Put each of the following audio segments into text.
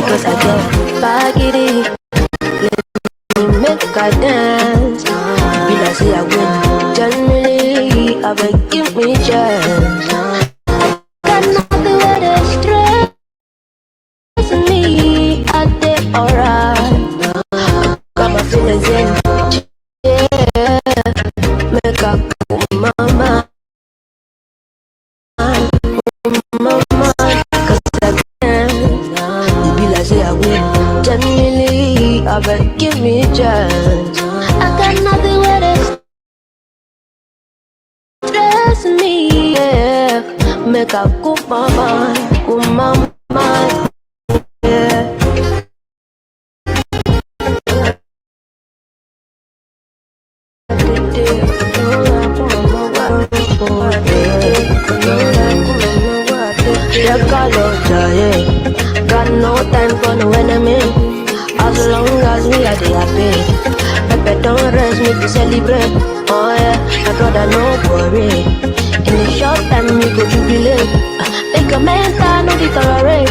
Because I get PaGidi, make I dance. Be like say I win. Generally, I beg give me chance. Got nothing with the stress me. I did alright. Got my feelings in. Yeah, make up my mind. Genuinely, I bet give me a chance. I got nothing with it stressing me. Yeah, make a good mama, yeah. Got no time for no enemy. As long as we are there, happy. Pepe don't rest me to celebrate. Oh yeah, my brother no worry. In the short time we go jubilate. Make a mental no deteriorate.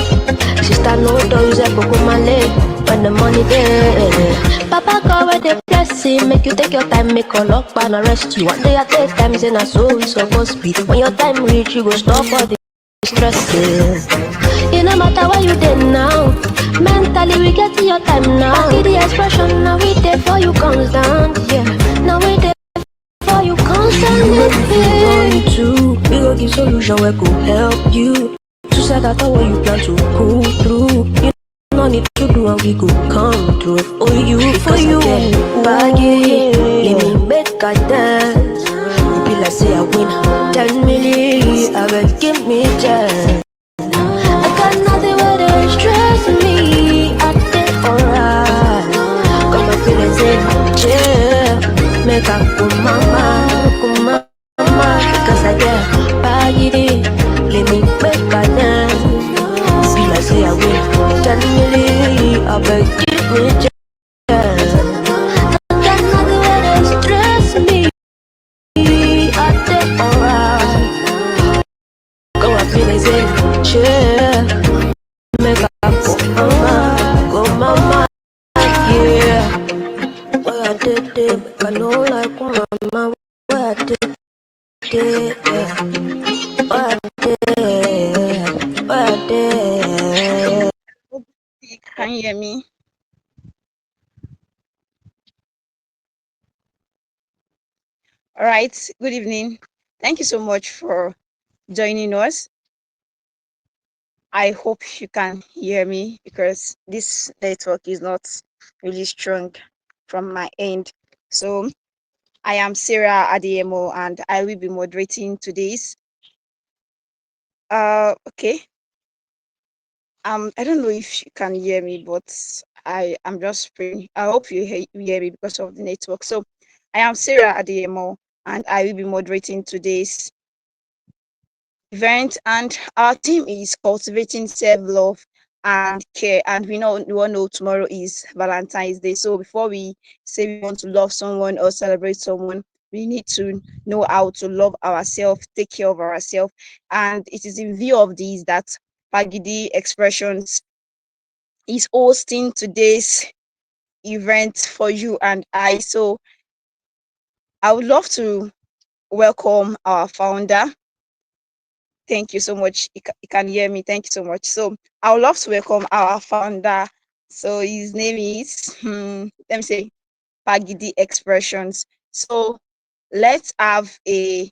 Sister no do use a malay. When the money there, Papa go where the blessing. Make you take your time, make a lock and arrest you. One day at a time, say na so we supposed be. When your time reach, you go stop all the stresses. It no matter where you did now. Mentally we get to your time now. See the expression now we there for you constant. Yeah, now we there for you constantly. We go give solution where go help you. To set out what you plan to go through. You no need to do and we go come through. For you, PaGidi, let me make a dance. You be like say I win 10 million, I bet give me a chance. I got nothing with it stressing me. I did alright. Got my feelings in chill. Make a good mama. Because I get PaGidi, let me make a dance. See like say I win 10 million, I bet give me a chance. I got nothing with it stressing me. I did alright. Got my feelings in chill. Make a go mama, yeah. Where I did it, I know like mama. Where I did it, yeah. Where I did. Can you hear me? All right, good evening. Thank you so much for joining us. I hope you can hear me because this network is not really strong from my end. So I am Sarah Adeyemo and I will be moderating today's. Okay. I don't know if you can hear me, but I'm just praying. I hope you hear me because of the network. So I am Sarah Adeyemo and I will be moderating today's event, and our theme is cultivating self-love and care. And we all know tomorrow is Valentine's Day. So before we say we want to love someone or celebrate someone, we need to know how to love ourselves, take care of ourselves. And it is in view of these that PaGidi Expressions is hosting today's event for you and I. So I would love to welcome our founder. Thank you so much. You can hear me. Thank you so much. So I would love to welcome our founder. So his name is, let me say, PaGidi Expressions. So let's have a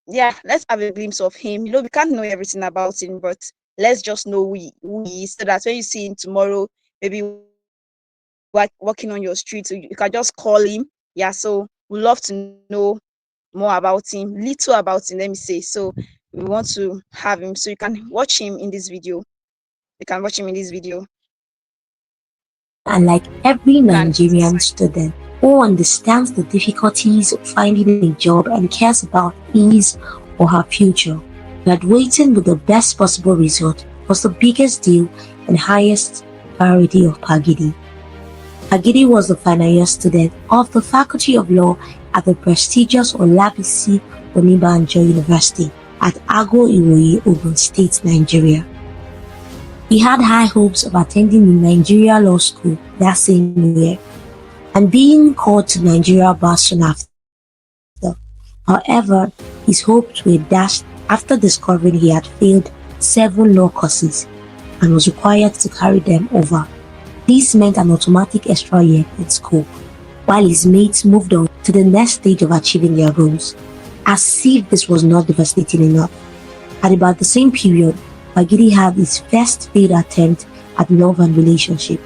glimpse of him. We can't know everything about him, but let's just know who he is, so that when you see him tomorrow, maybe walking on your street, so you can just call him. Yeah, so we'd love to know more about him, little about him, let me say. So we want to have him, so you can watch him in this video. Unlike every Nigerian student who understands the difficulties of finding a job and cares about his or her future, graduating with the best possible result was the biggest deal and highest priority of PaGidi. PaGidi was the final year student of the Faculty of Law at the prestigious 𝗏𝐵𝑖𝑠𝑖 Oníbànjọ University at 𝐷𝐴GO Ogun State, Nigeria. He had high hopes of attending the Nigeria Law School that same year and being called to Nigeria bar soon after. However, his hopes were dashed after discovering he had failed 7 law courses and was required to carry them over. This meant an automatic extra year in school, while his mates moved on to the next stage of achieving their goals. As if this was not devastating enough, at about the same period, PaGidi had his first failed attempt at love and relationship.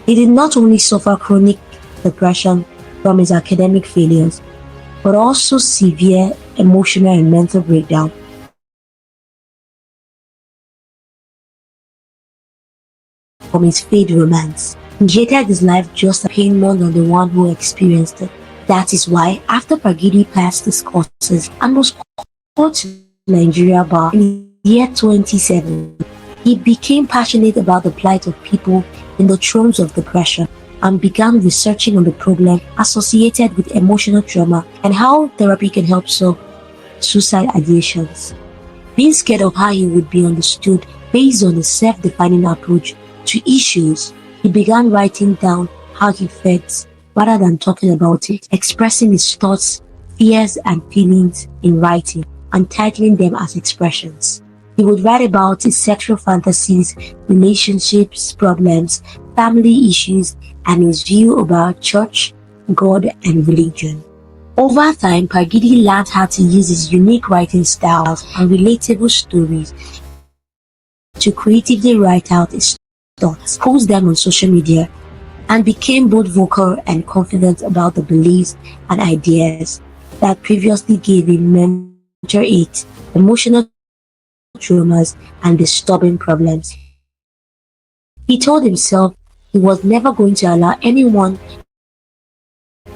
He did not only suffer chronic depression from his academic failures, but also severe emotional and mental breakdown from his failed romance. He hated his life just as pain more than the one who experienced it. That is why, after PaGidi passed his courses and was called to Nigeria bar in the year 2007, he became passionate about the plight of people in the throes of depression and began researching on the problem associated with emotional trauma and how therapy can help solve suicide ideations. Being scared of how he would be understood based on his self-defining approach to issues, he began writing down how he felt rather than talking about it, expressing his thoughts, fears, and feelings in writing and titling them as expressions. He would write about his sexual fantasies, relationships, problems, family issues, and his view about church, God, and religion. Over time, PaGidi learned how to use his unique writing styles and relatable stories to creatively write out his thoughts, post them on social media, and became both vocal and confident about the beliefs and ideas that previously gave him mental ache, emotional traumas, and disturbing problems. He told himself he was never going to allow anyone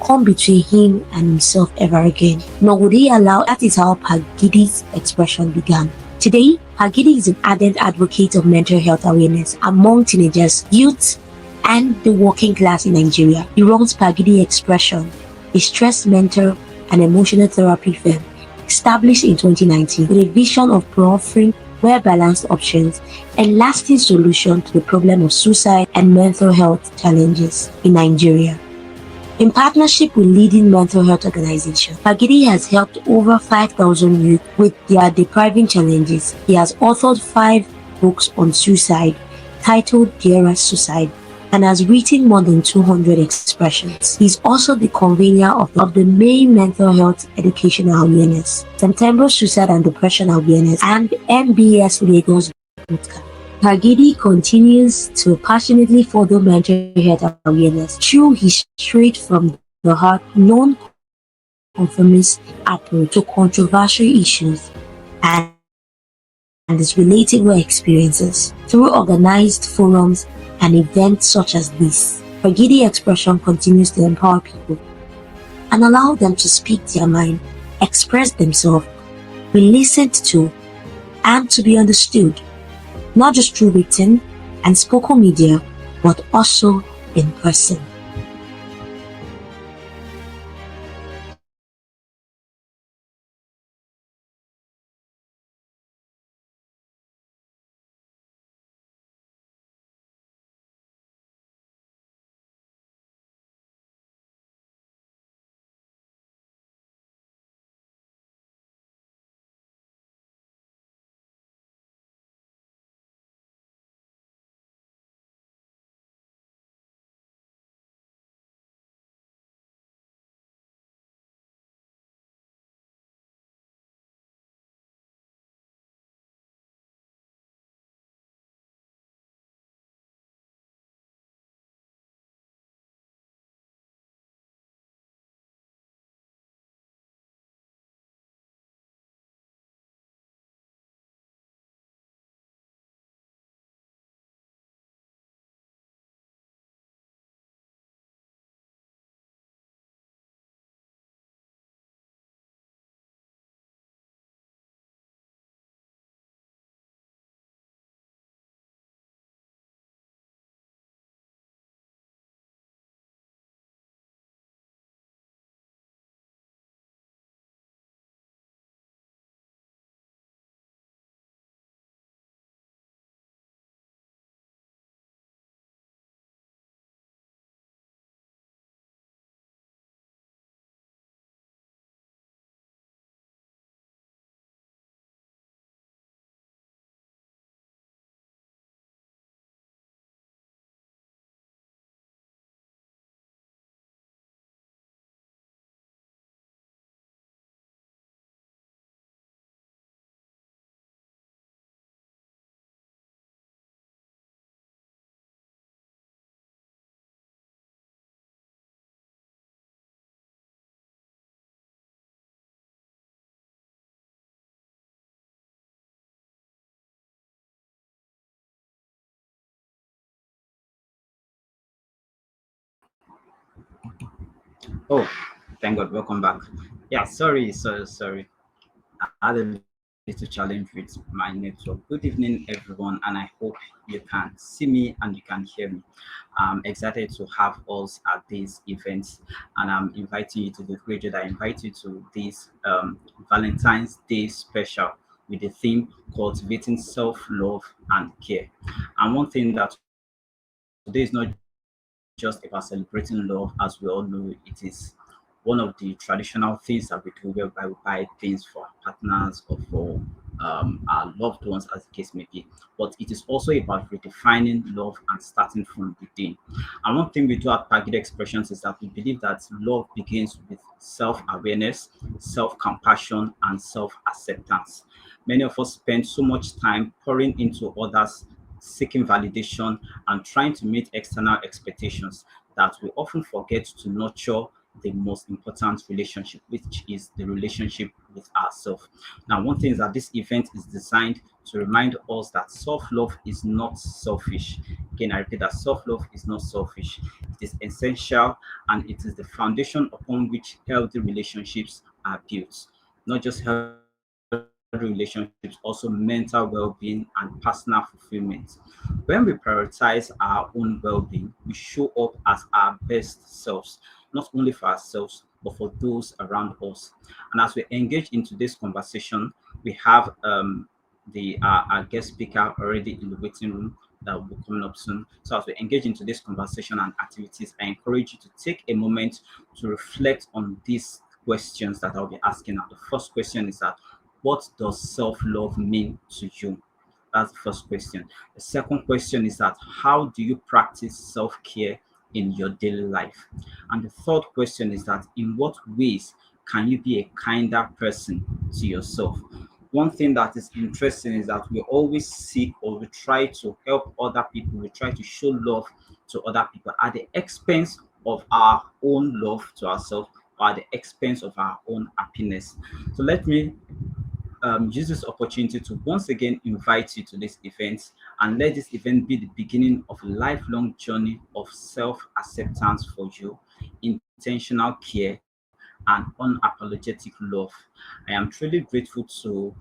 come between him and himself ever again, nor would he allow. That is how PaGidi's expression began. Today, PaGidi is an ardent advocate of mental health awareness among teenagers, youth, and the working class in Nigeria. He runs PaGidi Expression, a stress, mental, and emotional therapy firm established in 2019 with a vision of offering well-balanced options and lasting solutions to the problem of suicide and mental health challenges in Nigeria. In partnership with leading mental health organizations, PaGidi has helped over 5,000 youth with their depriving challenges. He has authored 5 books on suicide titled 𝐷𝐴𝑀 Suicide and has written more than 200 expressions. He is also the convener of the main mental health educational awareness, September Suicide and Depression Awareness, and MBS Lagos Podcast. PaGidi continues to passionately further mental health awareness through his straight from the heart, non-conformist approach to controversial issues and his relatable experiences through organized forums and events such as this. PaGidi Expression continues to empower people and allow them to speak their mind, express themselves, be listened to, and to be understood, not just through written and spoken media, but also in person. Oh, thank God, welcome back. Yeah, sorry. I had a little challenge with my network. Good evening, everyone, and I hope you can see me and you can hear me. I'm excited to have us at this event, and I'm inviting you to the great that I invite you to this Valentine's Day special with the theme cultivating self-love and care. And one thing that today is not just about celebrating love, as we all know, it is one of the traditional things that we do whereby we buy things for our partners or for our loved ones, as the case may be. But it is also about redefining love and starting from within. And one thing we do at Pagidi Expressions is that we believe that love begins with self-awareness, self-compassion, and self-acceptance. Many of us spend so much time pouring into others, seeking validation, and trying to meet external expectations that we often forget to nurture the most important relationship, which is the relationship with ourselves. Now, one thing is that this event is designed to remind us that self-love is not selfish. Again, I repeat that self-love is not selfish. It is essential, and it is the foundation upon which healthy relationships are built. Not just healthy relationships, also mental well-being and personal fulfillment. When we prioritize our own well-being, we show up as our best selves, not only for ourselves, but for those around us. And as we engage into this conversation, we have our guest speaker already in the waiting room that will be coming up soon. So as we engage into this conversation and activities, I encourage you to take a moment to reflect on these questions that I'll be asking. Now, the first question is that, what does self-love mean to you? That's the first question. The second question is that, how do you practice self-care in your daily life? And the third question is that, in what ways can you be a kinder person to yourself? One thing that is interesting is that we always seek, or we try to help other people, we try to show love to other people at the expense of our own love to ourselves, or at the expense of our own happiness. So let me use this opportunity to once again invite you to this event, and let this event be the beginning of a lifelong journey of self-acceptance for you, intentional care, and unapologetic love. I am truly grateful to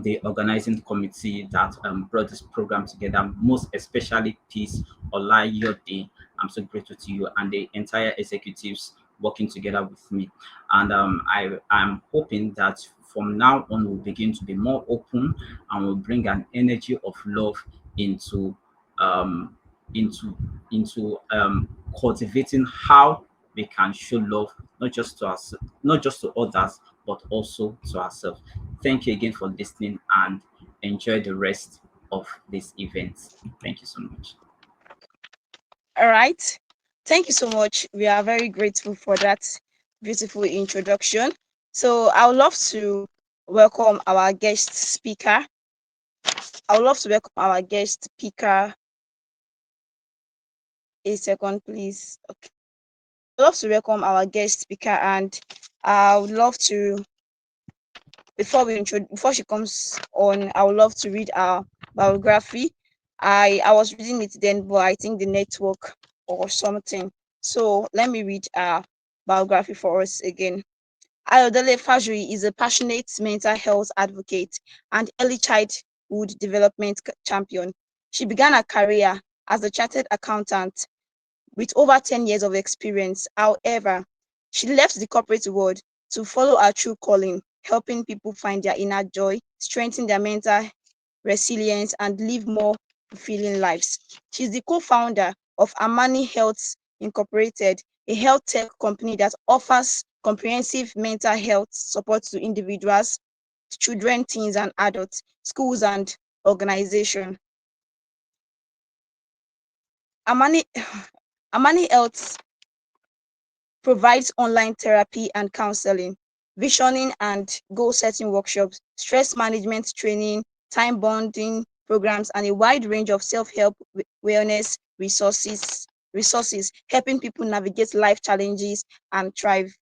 the organizing committee that brought this program together, most especially Peace Olayode. I'm so grateful to you and the entire executives working together with me. And I am hoping that from now on we'll begin to be more open, and we'll bring an energy of love into um, into into cultivating how we can show love not just to us, not just to others, but also to ourselves. Thank you again for listening, and enjoy the rest of this event. Thank you so much. All right. Thank you so much. We are very grateful for that beautiful introduction. So I would love to welcome our guest speaker. I would love to welcome our guest speaker. A second, please. Okay. I'd love to welcome our guest speaker, and I would love to, before she comes on, I would love to read our biography. I was reading it then, but I think the network or something. So let me read our biography for us again. Ayodele Fasuyi is a passionate mental health advocate and early childhood development champion. She began her career as a chartered accountant with over 10 years of experience. However, she left the corporate world to follow her true calling, helping people find their inner joy, strengthen their mental resilience, and live more fulfilling lives. She's the co-founder of Amani Health Incorporated, a health tech company that offers comprehensive mental health support to individuals, children, teens, and adults, schools, and organizations. Amani, Amani Health provides online therapy and counseling, visioning and goal-setting workshops, stress management training, time bonding programs, and a wide range of self-help wellness resources, helping people navigate life challenges and thrive.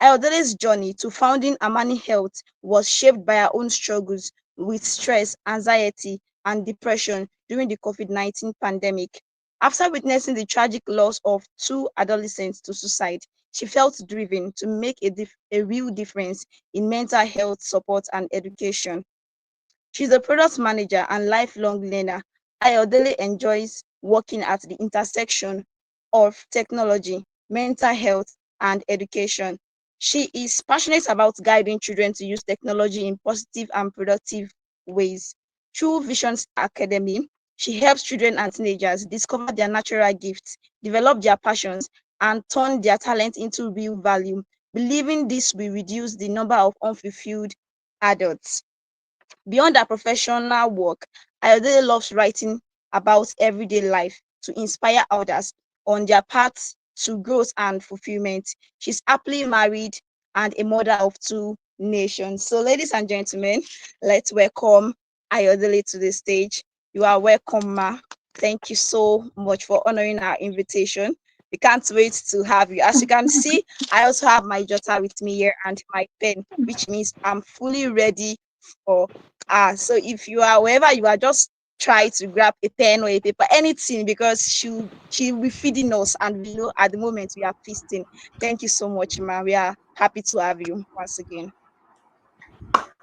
Ayodele's journey to founding Amani Health was shaped by her own struggles with stress, anxiety, and depression during the COVID-19 pandemic. After witnessing the tragic loss of 2 adolescents to suicide, she felt driven to make a real difference in mental health support and education. She's a product manager and lifelong learner. Ayodele enjoys working at the intersection of technology, mental health, and education. She is passionate about guiding children to use technology in positive and productive ways. Through Visions Academy, she helps children and teenagers discover their natural gifts, develop their passions, and turn their talent into real value, believing this will reduce the number of unfulfilled adults. Beyond her professional work, Ayodele loves writing about everyday life to inspire others on their paths to growth and fulfillment. She's happily married and a mother of 2 nations. So, ladies and gentlemen, let's welcome Ayodele to the stage. You are welcome, ma. Thank you so much for honoring our invitation. We can't wait to have you. As you can see, I also have my jotter with me here and my pen, which means I'm fully ready for so if you are wherever you are, just try to grab a pen or a paper, anything, because she'll be feeding us, and we know at the moment we are feasting. Thank you so much, ma. We are happy to have you once again.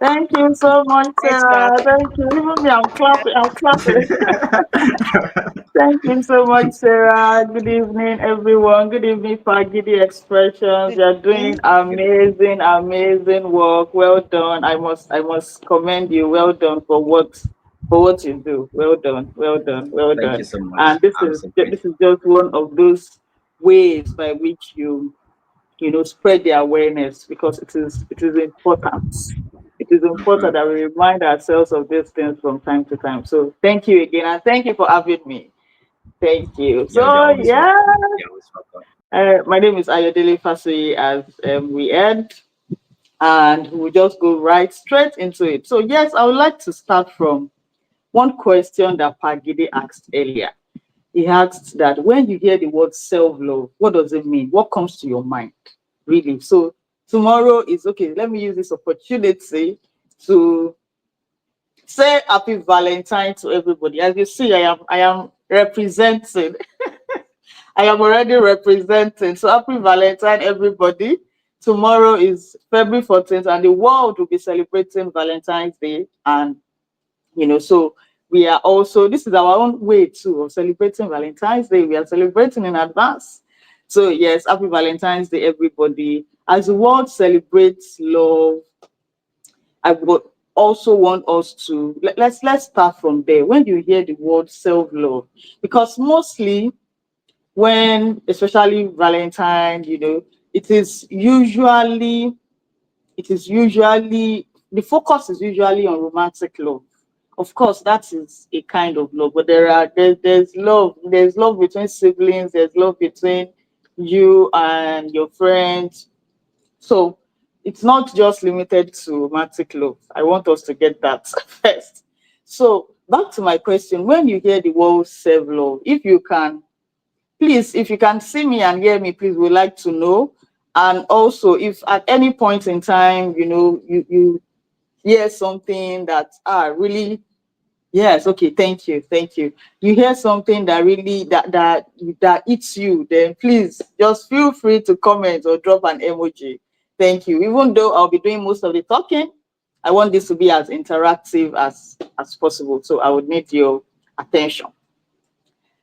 Thank you so much, Let's start. Sarah. Thank you. Even me, I'm clapping. I'm clapping. Thank you so much, Sarah. Good evening, everyone. Good evening, PaGidi Expressions. Good You are doing evening. amazing, amazing work. Well done. I must commend you. Well done for what you do. Well done. Well done. Well Thank you done. so much. And this I'm is so this is grateful. just one of those ways by which you spread the awareness, because it is important. It is important Mhm. that we remind ourselves of these things from time to time. So thank you again, and thank you for having me. Thank you. You're So always yeah, welcome. You're always welcome. my name is Ayodele Fasuyi, as we end, and we'll just go right straight into it. So yes, I would like to start from one question that Pagide asked earlier. He asked that when you hear the word self-love, what does it mean? What comes to your mind? Really? So tomorrow is okay. Let me use this opportunity to say happy Valentine to everybody. As you see, I am representing. I am already representing. So happy Valentine, everybody. Tomorrow is February 14th, and the world will be celebrating Valentine's Day. And so we are also, this is our own way too of celebrating Valentine's Day. We are celebrating in advance. So yes, happy Valentine's Day, everybody. As the world celebrates love, I would also want us to let's start from there. When you hear the word self-love, because mostly when, especially Valentine, it is usually the focus is usually on romantic love. Of course, that is a kind of love, but there's love between siblings, there's love between you and your friends. So it's not just limited to romantic love. I want us to get that first. So back to my question: when you hear the word self-love, if you can, please, if you can see me and hear me, please, we'd like to know. And also, if at any point in time, you hear something that really, yes, okay, thank you. You hear something that really that hits you, then please just feel free to comment or drop an emoji. Thank you. Even though I'll be doing most of the talking, I want this to be as interactive as possible. So I would need your attention.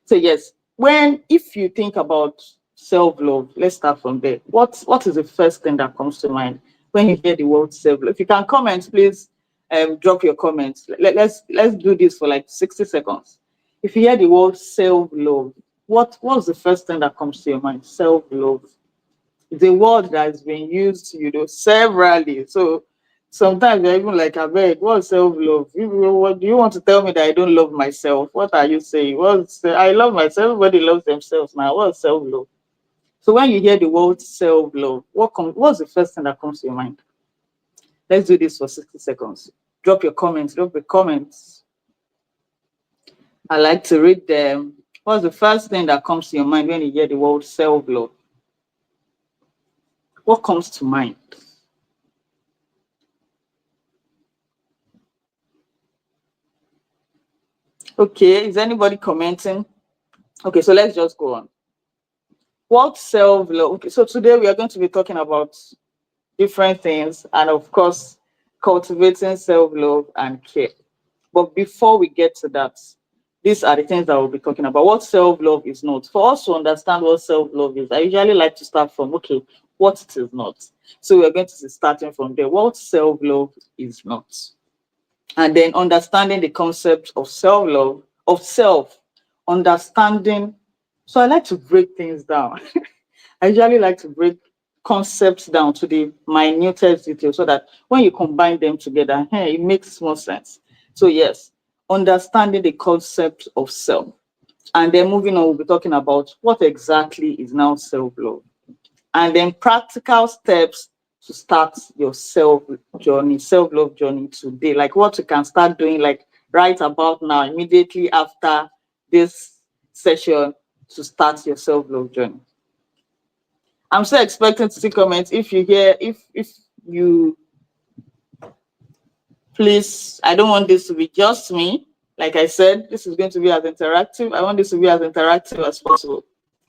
So yes, if you think about self-love, let's start from there. What is the first thing that comes to mind when you hear the word self-love? If you can comment, please drop your comments. Let's do this for like 60 seconds. If you hear the word self-love, what's the first thing that comes to your mind? Self-love. It's a word that has been used, severally. So sometimes you're even like, I beg, what's self-love? What do you want to tell me that I don't love myself? What are you saying? I love myself, everybody loves themselves now. What's self-love? So when you hear the word self-love, what's the first thing that comes to your mind? Let's do this for 60 seconds. Drop your comments. I like to read them. What's the first thing that comes to your mind when you hear the word self-love? What comes to mind? Okay, is anybody commenting? Okay, so let's just go on. What self-love? Okay, so today we are going to be talking about different things, and of course, cultivating self-love and care. But before we get to that, these are the things that we'll be talking about. What self-love is not. For us to understand what self-love is, I usually like to start from, okay, what it is not. So we're going to be starting from there. What self-love is not. And then understanding the concept of self-love, of self, understanding. So I like to break things down. I usually like to break concepts down to the minutest detail so that when you combine them together, hey, it makes more sense. So yes, understanding the concept of self. And then moving on, we'll be talking about what exactly is now self-love. And then practical steps to start your self-love journey today. Like what you can start doing like right about now, immediately after this session to start your self-love journey. I'm still expecting to see comments. If you hear, if you please, I don't want this to be just me. Like I said, this is going to be as interactive. I want this to be as interactive as possible.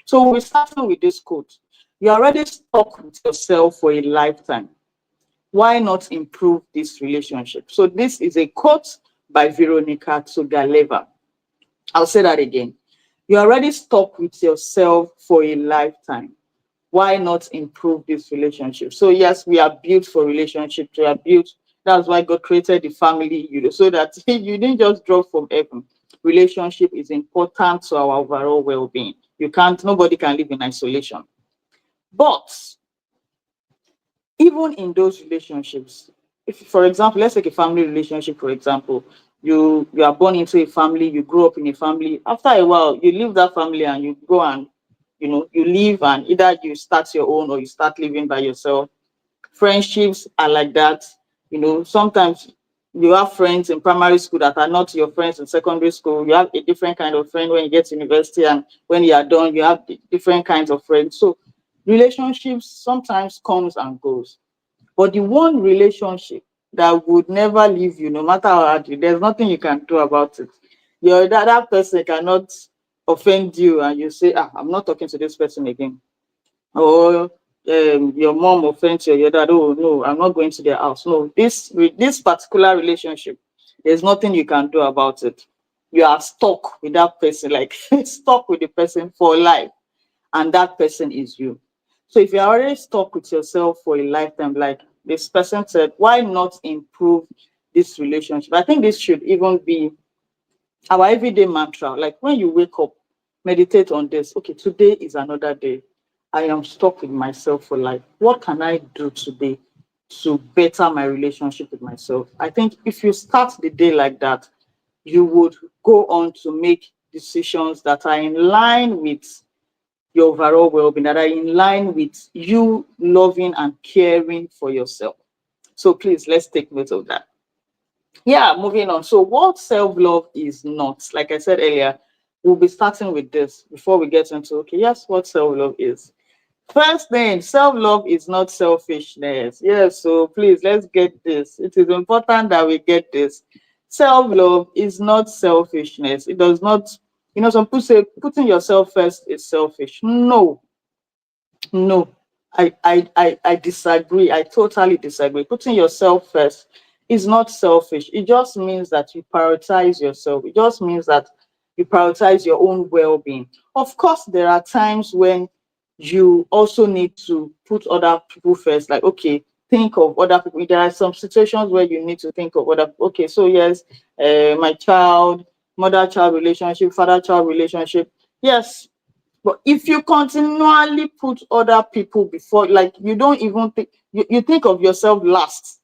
So we're starting with this quote. You're already stuck with yourself for a lifetime. Why not improve this relationship? So this is a quote by Veronica Tsogaleva. I'll say that again. You're already stuck with yourself for a lifetime. Why not improve this relationship? So yes, we are built for relationships. We are built. That's why God created the family, so that you didn't just drop from heaven. Relationship is important to our overall well-being. Nobody can live in isolation. But even in those relationships, if, for example, let's take a family relationship, for example, you are born into a family, you grow up in a family. After a while, you leave that family and you go and you leave, and either you start your own or you start living by yourself. Friendships are like that. Sometimes you have friends in primary school that are not your friends in secondary school. You have a different kind of friend when you get to university, and when you are done, you have different kinds of friends. So relationships sometimes comes and goes. But the one relationship that would never leave you, no matter how hard there's nothing you can do about it. That person cannot offend you, and you say, I'm not talking to this person again. Or your mom offends you, your dad, oh no, I'm not going to their house. No, with this particular relationship, there's nothing you can do about it. You are stuck with that person, like stuck with the person for life, and that person is you. So if you're already stuck with yourself for a lifetime, like this person said, why not improve this relationship? I think this should even be our everyday mantra. Like when you wake up, meditate on this. Okay, today is another day. I am stuck with myself for life. What can I do today to better my relationship with myself? I think if you start the day like that, you would go on to make decisions that are in line with your overall well-being, that are in line with you loving and caring for yourself. So please, let's take note of that. Yeah, moving on. So what self-love is not, like I said earlier, we'll be starting with this before we get into, okay, yes, what self-love is. First thing, self-love is not selfishness. Yes, so please, let's get this. It is important that we get this. Self-love is not selfishness. It does not, some people say putting yourself first is selfish. No, no, I disagree. I totally disagree. Putting yourself first is not selfish. It just means that you prioritize yourself. It just means that you prioritize your own well-being. Of course, there are times when you also need to put other people first. Like, okay, think of other people. There are some situations where you need to think of other. Okay, so yes, my child, mother-child relationship, father-child relationship. Yes, but if you continually put other people before, like you don't even think, you think of yourself last.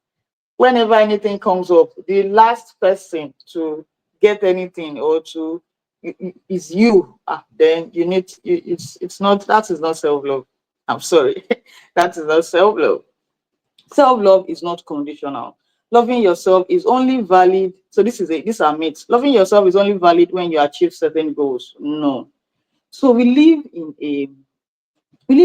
Whenever anything comes up, the last person to get anything or to is you. Then you need it's not, that is not self-love. I'm sorry. That is not self-love. Self-love is not conditional. Loving yourself is only valid. So these are myths. Loving yourself is only valid when you achieve certain goals. No. So we live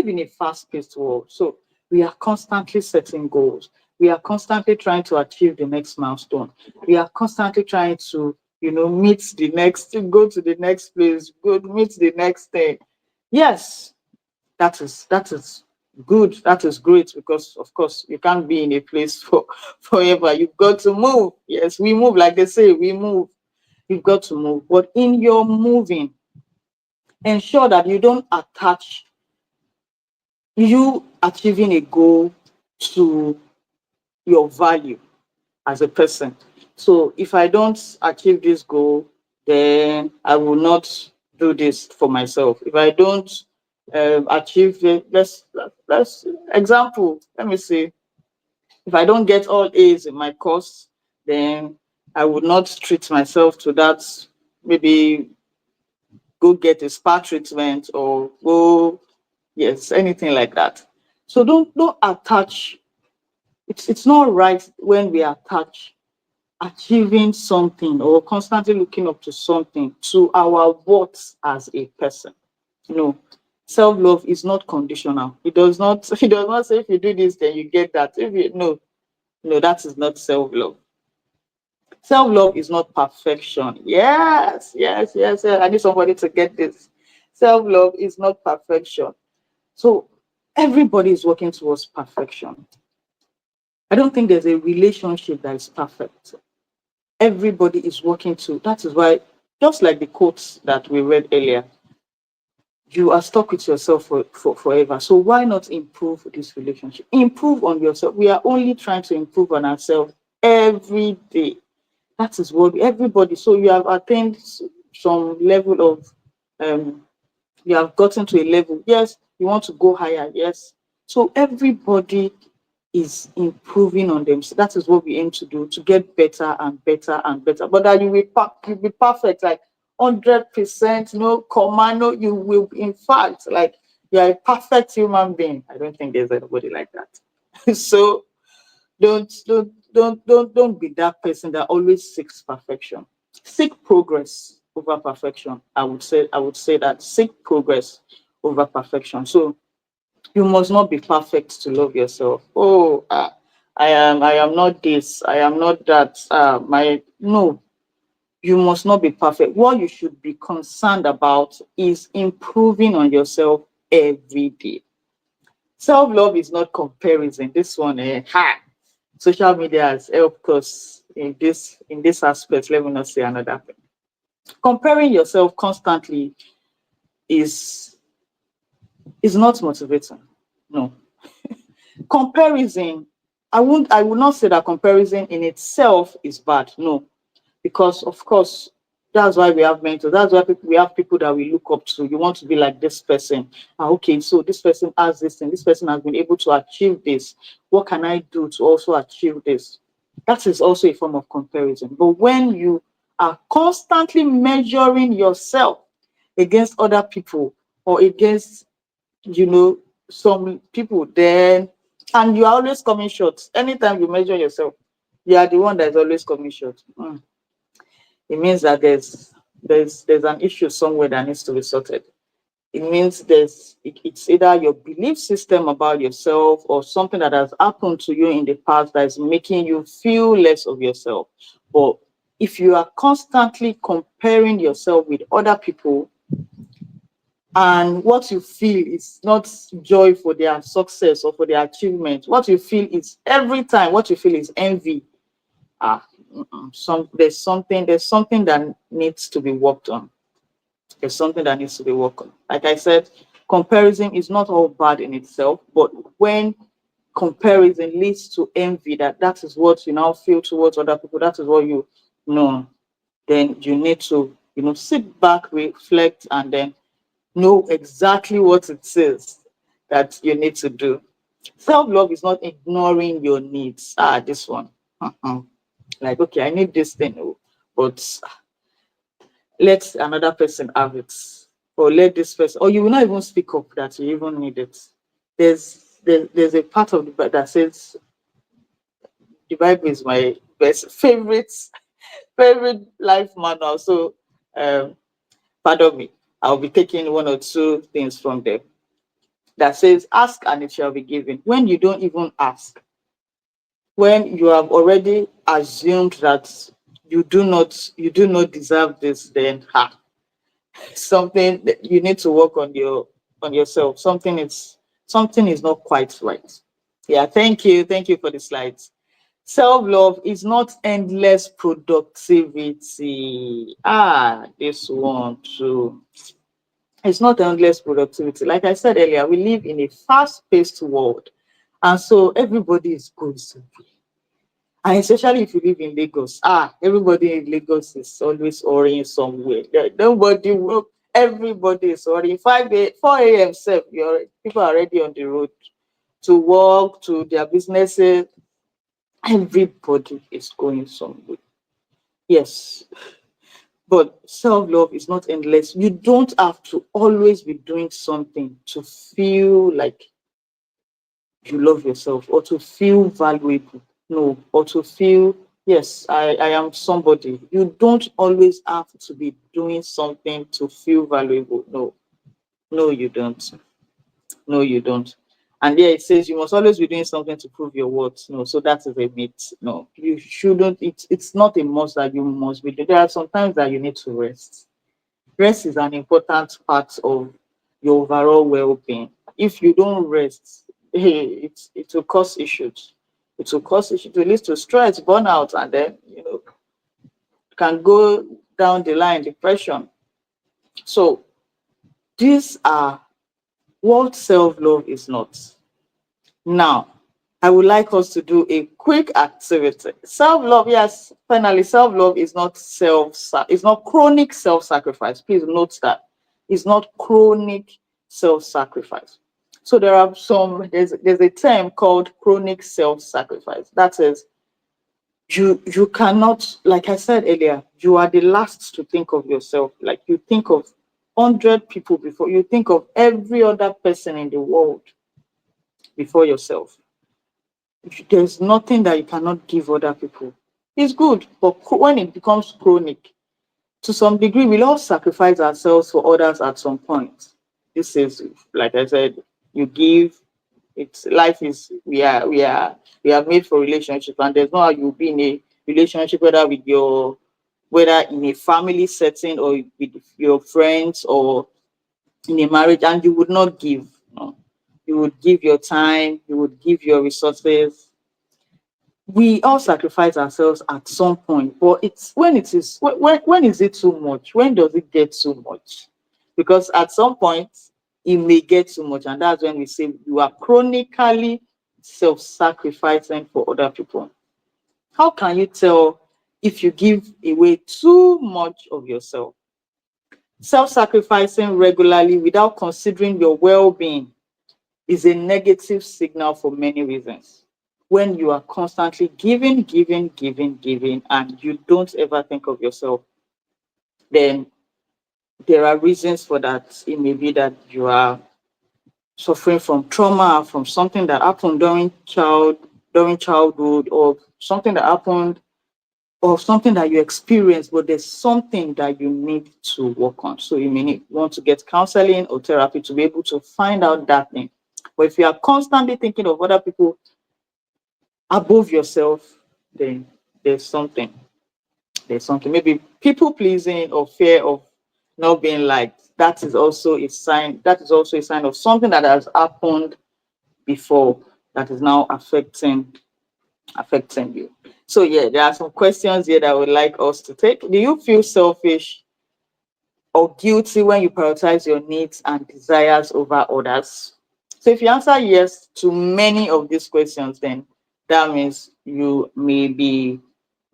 in a fast-paced world. So we are constantly setting goals. We are constantly trying to achieve the next milestone. We are constantly trying to meet the next, go to the next place, go meet the next thing. Yes, that is good. That is great, because of course you can't be in a place for forever. You've got to move. Yes, we move, like they say, we move. You've got to move. But in your moving, ensure that you don't attach you achieving a goal to your value as a person. So if I don't achieve this goal, then I will not do this for myself. If I don't achieve it, let's example, let me see. If I don't get all A's in my course, then I would not treat myself to that, maybe go get a spa treatment or go, yes, anything like that. So don't attach. It's not right when we attach achieving something or constantly looking up to something to our worth as a person. No, self-love is not conditional. It does not it does not say if you do this then you get that. If you no, that is not self-love. Self-love is not perfection. Yes, yes, yes, yes. I need somebody to get this. Self-love is not perfection. So everybody is working towards perfection. I don't think there's a relationship that is perfect. Everybody is working to. That is why, just like the quotes that we read earlier, you are stuck with yourself for forever. So why not improve this relationship? Improve on yourself. We are only trying to improve on ourselves every day. That is what everybody. So you have attained some level of, you have gotten to a level. Yes, you want to go higher. Yes. So everybody is improving on them. So that is what we aim to do, to get better and better and better. But that you will be perfect, like 100%, no comma, no, you will, in fact, like you're a perfect human being. I don't think there's anybody like that. So don't be that person that always seeks perfection. Seek progress over perfection. I would say that seek progress over perfection. So you must not be perfect to love yourself. Oh, I am not this, I am not that. My no, you must not be perfect. What you should be concerned about is improving on yourself every day. Self-love is not comparison. This one, social media has helped us in this aspect. Let me not say another thing. Comparing yourself constantly is not motivating. No. Comparison, I would not say that comparison in itself is bad. No, because of course that's why we have mentors. That's why we have people that we look up to. You want to be like this person. Okay, so this person has this and this person has been able to achieve this. What can I do to also achieve this? That is also a form of comparison. But when you are constantly measuring yourself against other people or against, some people, then, and you are always coming short. Anytime you measure yourself, you are the one that is always coming short. It means that there's an issue somewhere that needs to be sorted. It means it's either your belief system about yourself or something that has happened to you in the past that is making you feel less of yourself. But if you are constantly comparing yourself with other people, and what you feel is not joy for their success or for their achievement, what you feel is every time, what you feel is envy. There's something that needs to be worked on. There's something that needs to be worked on. Like I said, comparison is not all bad in itself, but when comparison leads to envy, that is what you now feel towards other people, that is what you know, then you need to, sit back, reflect, and then know exactly what it says that you need to do. Self-love is not ignoring your needs. This one. Like, okay, I need this thing, but let another person have it. Or let this person, or you will not even speak up that you even need it. There's a part of the Bible that says, the Bible is my best favorite life manual. So pardon me, I'll be taking one or two things from there that says, ask and it shall be given. When you don't even ask, when you have already assumed that you do not deserve this, then something that you need to work on yourself. Something is not quite right. Yeah, thank you for the slides. Self-love is not endless productivity. This one too. It's not endless productivity. Like I said earlier, we live in a fast-paced world, and so everybody is going somewhere. And especially if you live in Lagos, everybody in Lagos is always hurrying somewhere. Nobody work. Everybody is hurrying. 4 a.m. Self, people are already on the road to work, to their businesses. Everybody is going somewhere. Yes, but self-love is not endless. You don't have to always be doing something to feel like you love yourself or to feel valuable. No, or to feel, yes, I am somebody. You don't always have to be doing something to feel valuable. No, you don't. No, you don't. And there it says you must always be doing something to prove your worth. No, so that is a myth. No, you shouldn't. It's not a must that you must be doing. There are some times that you need to rest. Rest is an important part of your overall well-being. If you don't rest, it will cause issues. It will cause issues. It will lead to stress, burnout, and then can go down the line, depression. So these are what self-love is not. Now, I would like us to do a quick activity. Self-love, yes, finally, self-love is not it's not chronic self-sacrifice. Please note that. It's not chronic self-sacrifice. So there's a term called chronic self-sacrifice. That is, you cannot, like I said earlier, you are the last to think of yourself. Like you think of 100 people before, you think of every other person in the world before yourself. There's nothing that you cannot give other people. It's good, but when it becomes chronic, to some degree, we'll all sacrifice ourselves for others at some point. This is, like I said, you give. It's life is we are made for relationship, and there's no how you'll be in a relationship, whether in a family setting or with your friends or in a marriage, and you would not give. No. You would give your time, you would give your resources. We all sacrifice ourselves at some point, but it's when is it too much? When does it get too much? Because at some point it may get too much, and that's when we say you are chronically self-sacrificing for other people. How can you tell if you give away too much of yourself? Self-sacrificing regularly without considering your well-being is a negative signal for many reasons. When you are constantly giving, and you don't ever think of yourself, then there are reasons for that. It may be that you are suffering from trauma, from something that happened during childhood, or something that happened, or something that you experienced, but there's something that you need to work on. So you may want to get counseling or therapy to be able to find out that thing. But if you are constantly thinking of other people above yourself, then there's something. Maybe people pleasing or fear of not being liked. That is also a sign. That is also a sign of something that has happened before that is now affecting you. So yeah, there are some questions here that I would like us to take. Do you feel selfish or guilty when you prioritize your needs and desires over others? So if you answer yes to many of these questions, then that means you may be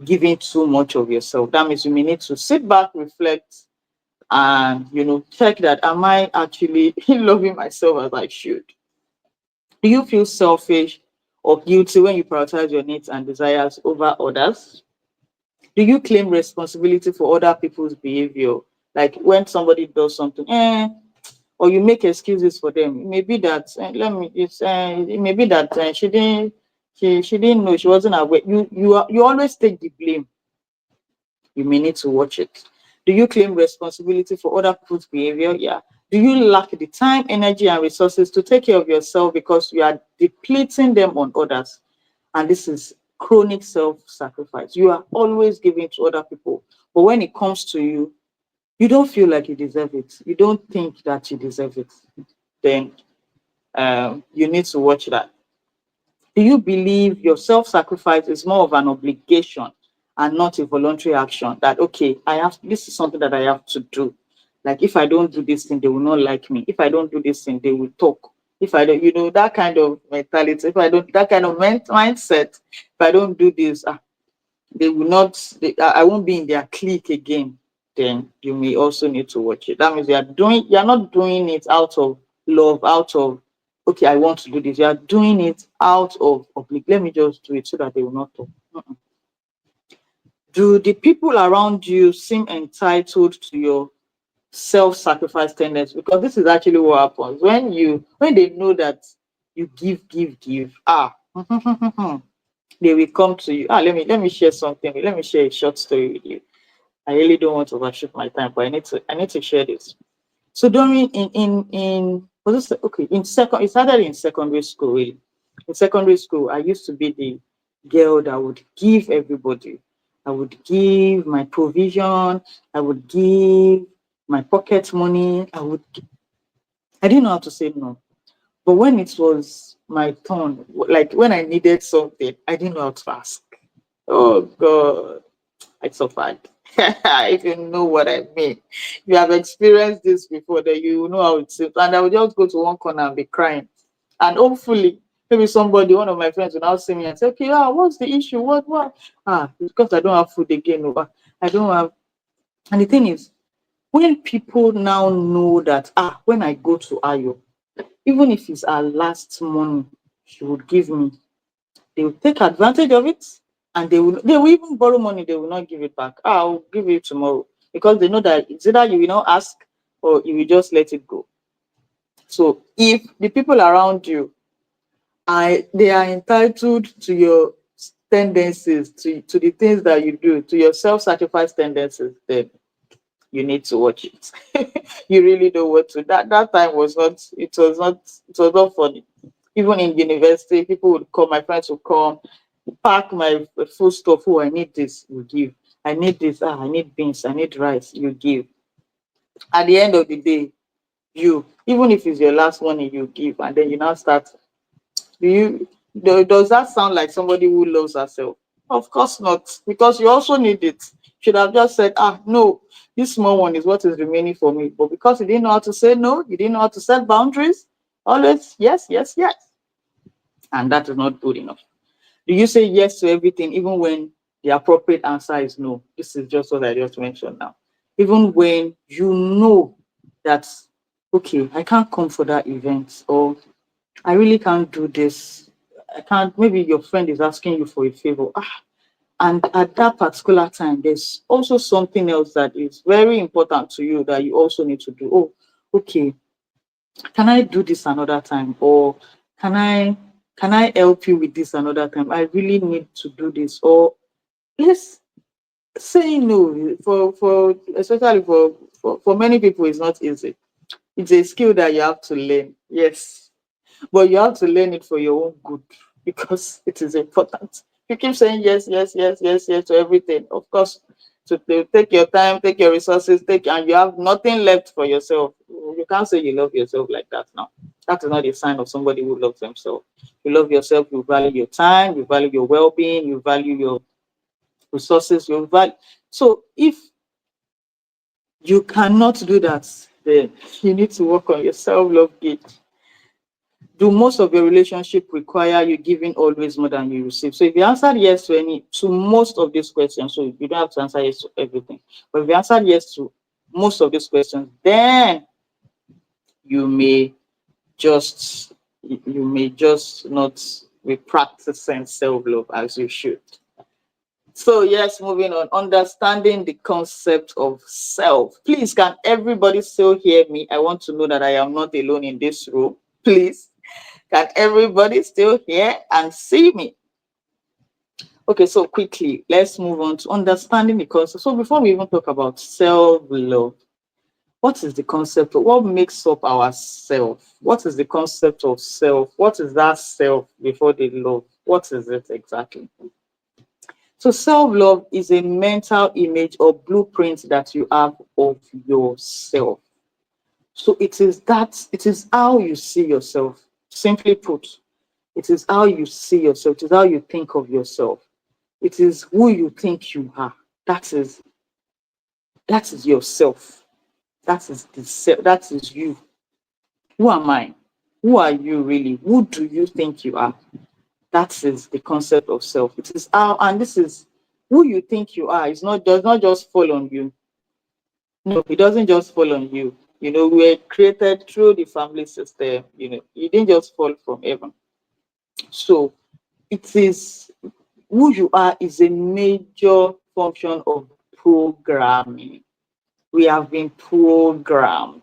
giving too much of yourself. That means you may need to sit back, reflect, and check that, am I actually loving myself as I should? Do you feel selfish or guilty when you prioritize your needs and desires over others? Do you claim responsibility for other people's behavior? Like when somebody does something, or you make excuses for them. It may be that it may be that she didn't know, she wasn't aware. You always take the blame. You may need to watch it. Do you claim responsibility for other people's behavior? Yeah. Do you lack the time, energy, and resources to take care of yourself because you are depleting them on others? And this is chronic self-sacrifice. You are always giving to other people, but when it comes to you, you don't feel like you deserve it. You don't think that you deserve it. Then you need to watch that. Do you believe your self-sacrifice is more of an obligation and not a voluntary action? That, okay, this is something that I have to do. Like, if I don't do this thing, they will not like me. If I don't do this thing, they will talk. If I don't, that kind of mentality, if I don't, that kind of mindset, if I don't do this, they will not, I won't be in their clique again. Then you may also need to watch it. That means you're not doing it out of love, out of, okay, I want to do this. You are doing it out of let me just do it so that they will not talk. Do the people around you seem entitled to your self-sacrifice tendency? Because this is actually what happens when they know that you give, they will come to you. Let me share something. Let me share a short story with you. I really don't want to overshoot my time, but I need to share this. So during in was this, okay, it started in secondary school, really. In secondary school, I used to be the girl that would give everybody. I would give my provision, I would give my pocket money, I didn't know how to say no. But when it was my turn, like when I needed something, I didn't know how to ask. Oh God, I suffered. If you know what I mean. If you have experienced this before, then you know how it feels. And I would just go to one corner and be crying. And hopefully, maybe one of my friends will now see me and say, okay, what's the issue? What? Because I don't have food again. I don't have. And the thing is, when people now know that, when I go to Ayo, even if it's our last money she would give me, they will take advantage of it, and they will even borrow money. They will not give it back. I'll give you tomorrow, because they know that it's either you will not ask or you will just let it go. So if the people around you they are entitled to your tendencies, to the things that you do, to your self-sacrifice tendencies, then you need to watch it. You really don't want to. That time was not funny. Even in university, people would come, my friends would come, pack my food stuff. Oh, I need this, you give. I need this, I need beans, I need rice, you give. At the end of the day, even if it's your last money, you give, and then you now start. Does that sound like somebody who loves herself? Of course not, because you also need it. Should have just said, no, this small one is what is remaining for me. But because you didn't know how to say no, you didn't know how to set boundaries, always yes, yes, yes. And that is not good enough. Do you say yes to everything, even when the appropriate answer is no? This is just what I just mentioned now. Even when you know that, okay, I can't come for that event, or I really can't do this. I can't, maybe your friend is asking you for a favor. And at that particular time, there's also something else that is very important to you that you also need to do. Oh, okay, can I do this another time? Or can I help you with this another time? I really need to do this. Or let's say no, for especially for many people, it's not easy. It's a skill that you have to learn. Yes, but you have to learn it for your own good, because it is important. You keep saying yes, yes, yes, yes, yes to everything. Of course, to take your time, take your resources, and you have nothing left for yourself. You can't say you love yourself like that now. That is not a sign of somebody who loves themselves. You love yourself, you value your time, you value your well-being, you value your resources, you value. So if you cannot do that, then you need to work on your self-love gauge. Do most of your relationship require you giving always more than you receive? So if you answered yes to most of these questions, so you don't have to answer yes to everything, but if you answered yes to most of these questions, then you may just not be practicing self-love as you should. So yes, moving on, understanding the concept of self. Please, can everybody still hear me? I want to know that I am not alone in this room. Please. Can everybody still hear and see me? Okay, so quickly, let's move on to understanding the concept. So before we even talk about self-love, what is the concept of what makes up our self? What is the concept of self? What is that self before the love? What is it exactly? So self-love is a mental image or blueprint that you have of yourself. So it is how you see yourself. Simply put, it is how you see yourself. It is how you think of yourself. It is who you think you are. That is yourself. That is the self. That is you. Who am I? Who are you really? Who do you think you are? That is the concept of self. It is how, and this is who you think you are. It's not does not just fall on you. No, it doesn't just fall on you. You know, we were created through the family system. You know, you didn't just fall from heaven. So it is who you are is a major function of programming. We have been programmed.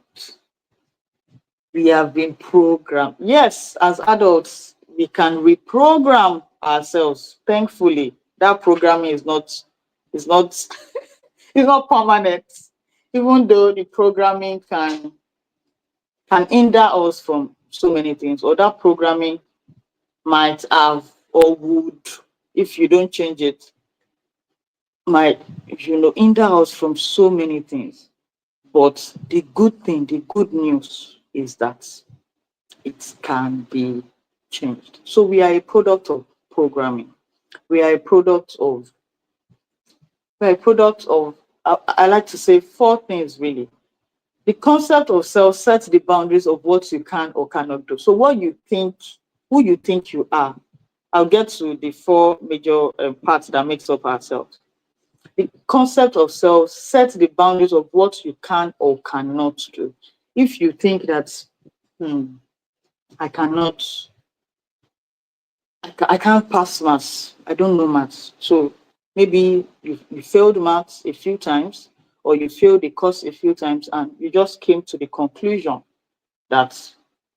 We have been programmed. Yes, as adults, we can reprogram ourselves. Thankfully, that programming is not it's not permanent. Even though the programming can hinder us from so many things, or that programming might have or would, if you don't change it, might hinder us from so many things. But the good thing, the good news is that it can be changed. So we are a product of programming. We are a product of I like to say four things really. The concept of self sets the boundaries of what you can or cannot do. So what you think, who you think you are. I'll get to the four major parts that makes up ourselves. The concept of self sets the boundaries of what you can or cannot do. If you think that I cannot, I can't pass maths, I don't know maths. So maybe you failed maths a few times, or you failed the course a few times, and you just came to the conclusion that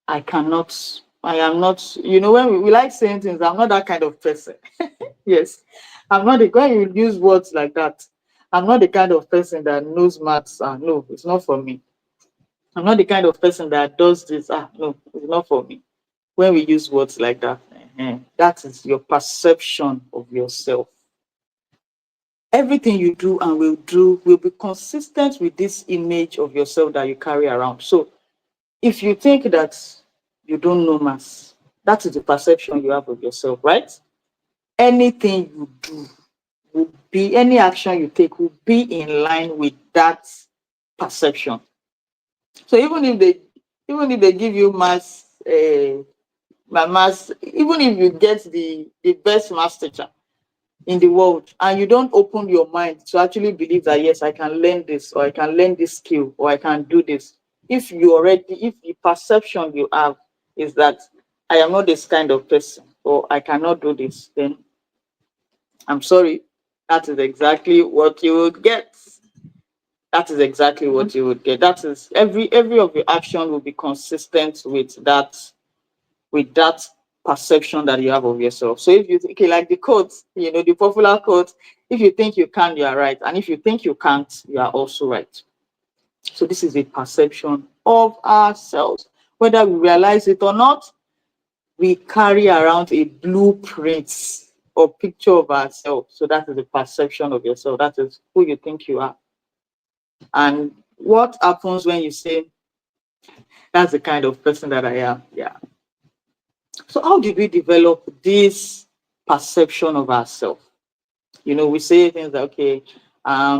I am not, when we like saying things, I'm not that kind of person. Yes, I'm not the when you use words like that. I'm not the kind of person that knows maths. No, it's not for me. I'm not the kind of person that does this. No, it's not for me. When we use words like that, that is your perception of yourself. Everything you do and will do will be consistent with this image of yourself that you carry around. So if you think that you don't know maths, that is the perception you have of yourself, right? Anything you do will be, any action you take will be in line with that perception. So even if they give you maths, maths, even if you get the best maths teacher in the world and you don't open your mind to actually believe that yes, I can learn this, or I can learn this skill, or I can do this, if the perception you have is that I am not this kind of person, or I cannot do this, then I'm sorry, that is exactly what you would get. That is exactly what you would get. That is every of your action will be consistent with that perception that you have of yourself. So if you think, okay, like the quote, the popular quote, if you think you can, you are right. And if you think you can't, you are also right. So this is a perception of ourselves. Whether we realize it or not, we carry around a blueprint or picture of ourselves. So that is the perception of yourself. That is who you think you are. And what happens when you say, that's the kind of person that I am? Yeah. So how did we develop this perception of ourselves? We say things like, okay, I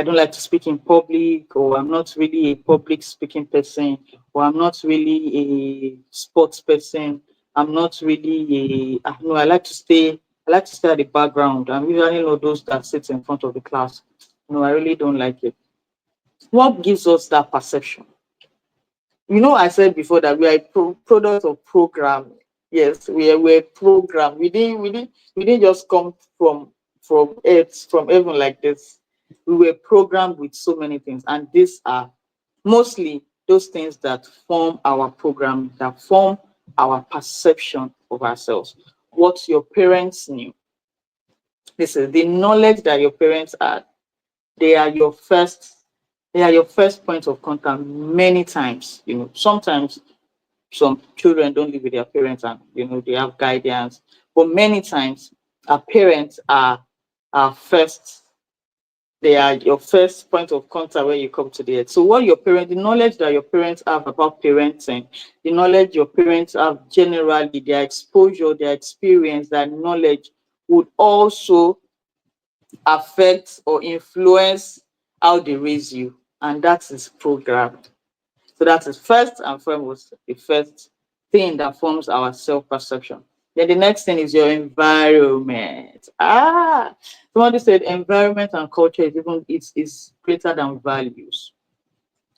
don't like to speak in public, or I'm not really a public speaking person, or I'm not really a sports person. I'm not really I like to stay at the background. I'm usually not those that sit in front of the class. I really don't like it. What gives us that perception? I said before that we are a product of programming. Yes, we're programmed. We didn't just come from earth, from heaven like this. We were programmed with so many things, and these are mostly those things that form our program, that form our perception of ourselves. What your parents knew. This is the knowledge that your parents had. They are your first point of contact many times. Sometimes some children don't live with their parents and they have guidance, but many times Our parents are our first, they are your first point of contact when you come to the earth. So what your parents, the knowledge that your parents have about parenting, the knowledge your parents have generally, their exposure, their experience, their knowledge would also affect or influence how they raise you. And that is programmed. So that is first and foremost the first thing that forms our self-perception. Then the next thing is your environment. Somebody said environment and culture is even is greater than values.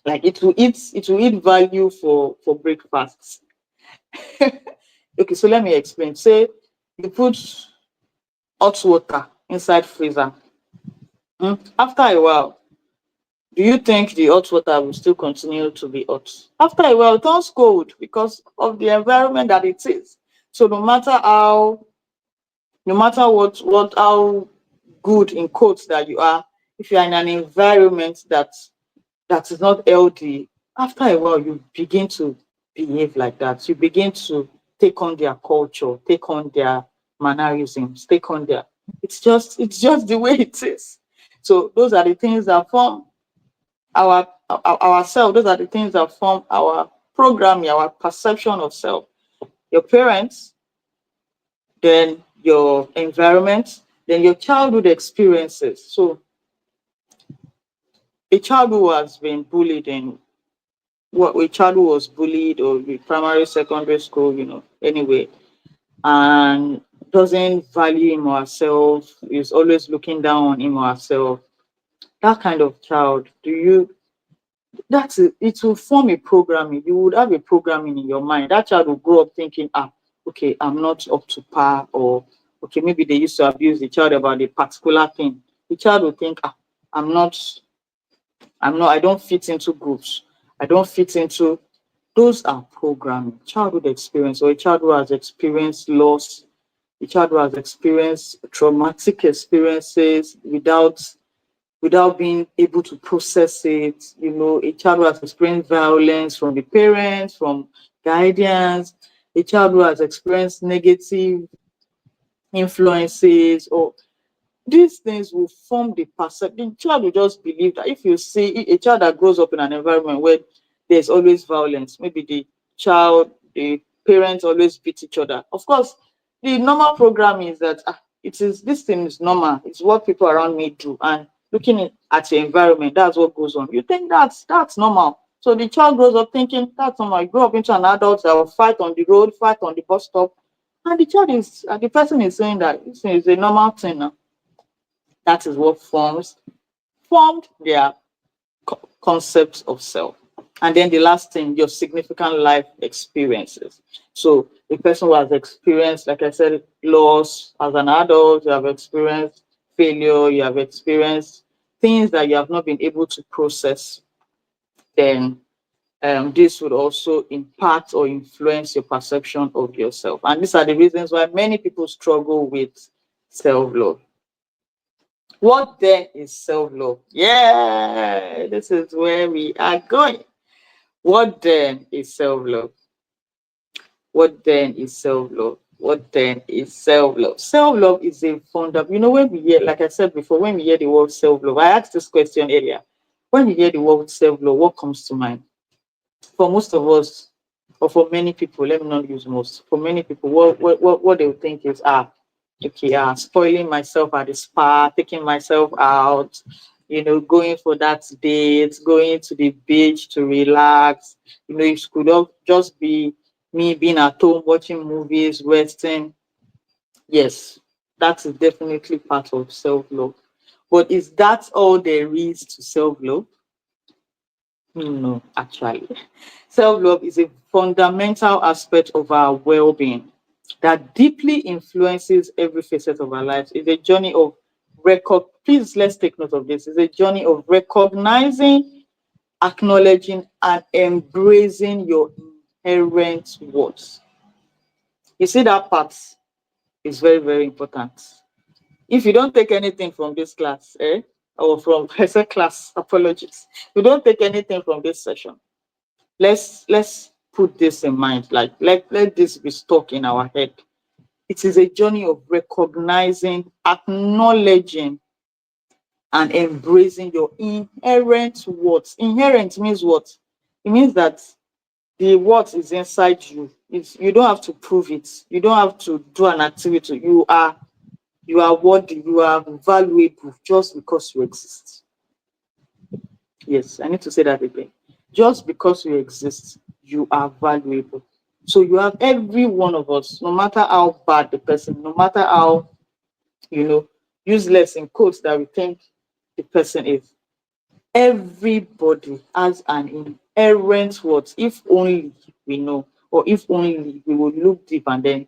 Like it will eat value for breakfast. Okay, so let me explain. Say you put hot water inside freezer. After a while, do you think the hot water will still continue to be hot? After a while, it turns cold because of the environment that it is. So no matter what how good in quotes that you are, if you are in an environment that is not healthy, after a while you begin to behave like that. You begin to take on their culture, take on their mannerisms, take on their it's just the way it is. So those are the things that form ourselves. Those are the things that form our programming, our perception of self. Your parents, then your environment, then your childhood experiences. So a child who has been bullied in what a child who was bullied or in primary, secondary school, anyway, and doesn't value him or herself, is always looking down on him or herself. That kind of child, it will form a programming. You would have a programming in your mind. That child will grow up thinking, okay, I'm not up to par, or okay, maybe they used to abuse the child about a particular thing. The child will think, I'm not, I don't fit into groups. I don't fit into those are programming, childhood experience, or a child who has experienced loss, a child who has experienced traumatic experiences without being able to process it, a child who has experienced violence from the parents, from guardians, a child who has experienced negative influences, or these things will form the perception. The child will just believe that if you see a child that grows up in an environment where there's always violence, maybe the parents always beat each other. Of course, the normal program is that this thing is normal. It's what people around me do. And looking at your environment, that's what goes on. You think that's normal. So the child grows up thinking that's normal. You grow up into an adult that will fight on the road, fight on the bus stop. And the person is saying that this is a normal thing now. That is what formed their concepts of self. And then the last thing, your significant life experiences. So the person who has experienced, like I said, loss as an adult, you have experienced failure, you have experienced things that you have not been able to process, then this would also impact or influence your perception of yourself. And these are the reasons why many people struggle with self-love. What then is self-love? Yeah, this is where we are going. What then is self-love? What then is self-love? What then is self-love? Self-love is a fundamental. When we hear, like I said before, when we hear the word self-love, I asked this question earlier. When you hear the word self-love, what comes to mind? For most of us, or for many people, let me not use most. For many people, what they would think is okay, spoiling myself at the spa, taking myself out, going for that date, going to the beach to relax. It could just be me being at home watching movies, resting. Yes, that is definitely part of self-love. But is that all there is to self-love? No, actually. Self-love is a fundamental aspect of our well-being that deeply influences every facet of our lives. It's a journey of please let's take note of this. It's a journey of recognizing, acknowledging, and embracing your inherent worth. You see, that part is very, very important. If you don't take anything from this class, or from I said class, apologies. If you don't take anything from this session, let's put this in mind. Like let this be stuck in our head. It is a journey of recognizing, acknowledging, and embracing your inherent worth. Inherent means what? It means that the what is inside you. You don't have to prove it. You don't have to do an activity. You are worthy. You are valuable just because you exist. Yes, I need to say that again. Just because you exist, you are valuable. So you have every one of us, no matter how bad the person, no matter how, useless in quotes that we think the person is. Everybody has an inherent worth, if only we know, or if only we will look deep and then,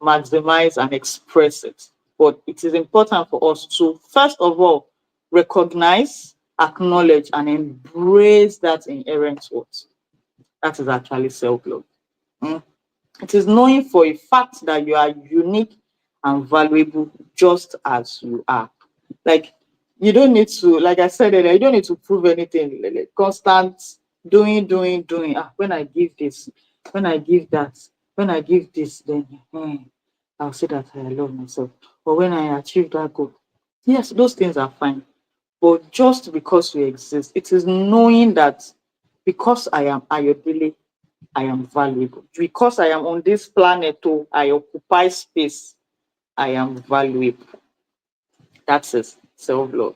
maximize and express it. But it is important for us to, first of all, recognize, acknowledge, and embrace that inherent worth. That is actually self-love. It is knowing for a fact that you are unique and valuable just as you are. Like, you don't need to, like I said earlier, you don't need to prove anything. Constant doing. When I give this, when I give that, when I give this, then I'll say that I love myself. Or when I achieve that goal. Yes, those things are fine. But just because we exist, it is knowing that because I am Ayodele, I am valuable. Because I am on this planet, I occupy space, I am valuable. That's it. Self-love.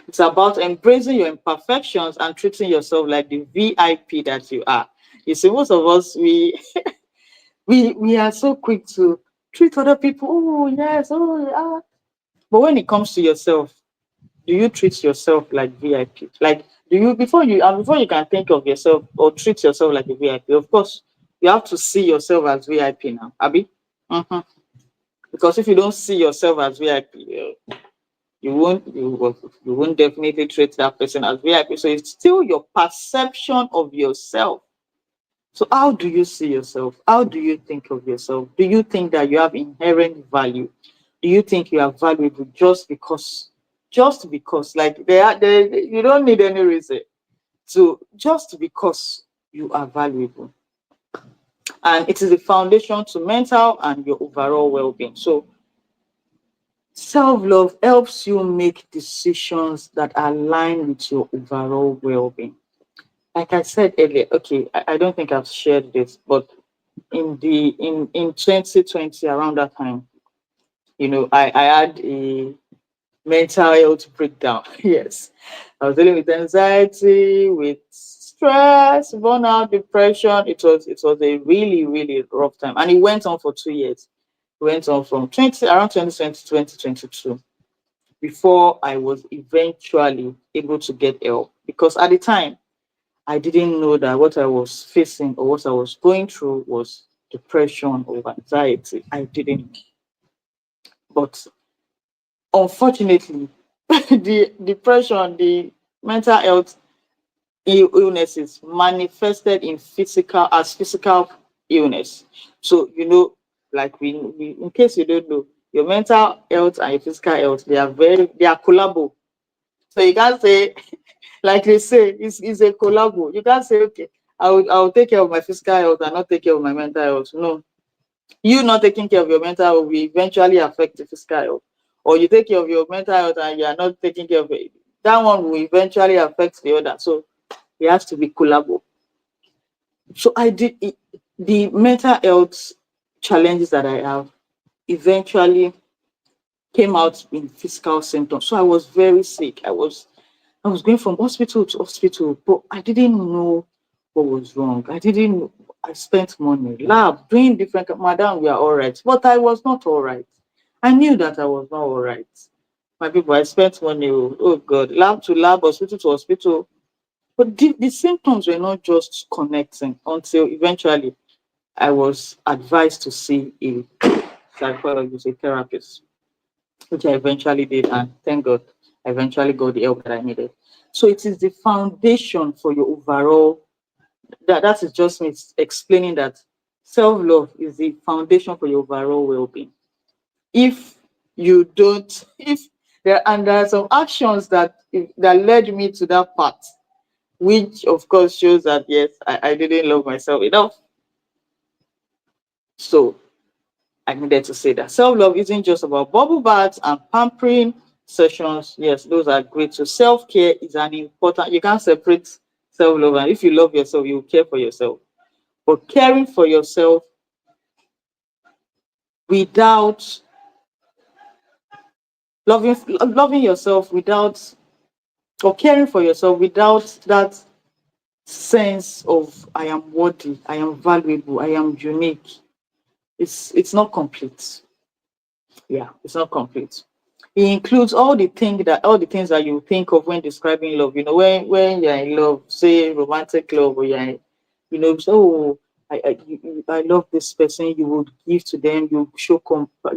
It's about embracing your imperfections and treating yourself like the VIP that you are. You see, most of us, we are so quick to treat other people. Oh yes, oh yeah. But when it comes to yourself, do you treat yourself like VIP? Like, do you before you can think of yourself or treat yourself like a VIP? Of course, you have to see yourself as VIP now, Abby. Because if you don't see yourself as VIP, you won't definitely treat that person as VIP. So it's still your perception of yourself. So how do you see yourself? How do you think of yourself? Do you think that you have inherent value? Do you think you are valuable just because? Just because, like you don't need any reason. So just because you are valuable, and it is the foundation to mental and your overall well-being. So self-love helps you make decisions that align with your overall well-being. Like I said earlier, okay, I don't think I've shared this, but in 2020, around that time, I had a mental health breakdown. Yes. I was dealing with anxiety, with stress, burnout, depression. It was a really, really rough time. And it went on for 2 years. It went on from around 2020 to 2022 before I was eventually able to get help. Because at the time, I didn't know that what I was facing or what I was going through was depression or anxiety. I didn't. But unfortunately, the depression, the mental health illnesses manifested in physical illness. So, like we in case you don't know, your mental health and your physical health, they are collabo. So you can't say, like they say, it's a collabo. You can't say, okay, I'll take care of my physical health and not take care of my mental health. No, you not taking care of your mental health will eventually affect the physical health, or you take care of your mental health and you are not taking care of it, that one will eventually affect the other. So it has to be collabo. So the mental health challenges that I have eventually came out in physical symptoms. So I was very sick. I was going from hospital to hospital, but I didn't know what was wrong. I spent money, lab, doing different, madam, we are all right. But I was not all right. I knew that I was not all right. My people, I spent money, oh God, lab to lab, hospital to hospital. But the symptoms were not just connecting until eventually I was advised to see a psychologist, a therapist, which I eventually did. And thank God, I eventually got the help that I needed. So it is the foundation for your overall, that is just me explaining that self-love is the foundation for your overall well-being. If you don't, if there are some actions that led me to that path, which of course shows that yes, I didn't love myself enough. So I needed to say that. Self-love isn't just about bubble baths and pampering sessions. Yes, those are great. So self-care is an important, you can't separate self-love. And if you love yourself, you care for yourself. But caring for yourself without loving yourself without, or caring for yourself without that sense of I am worthy, I am valuable, I am unique, it's not complete. Yeah, it's not complete. It includes all the things that you think of when describing love. You know, when you're in love, say romantic love, or so I love this person. You would give to them. You show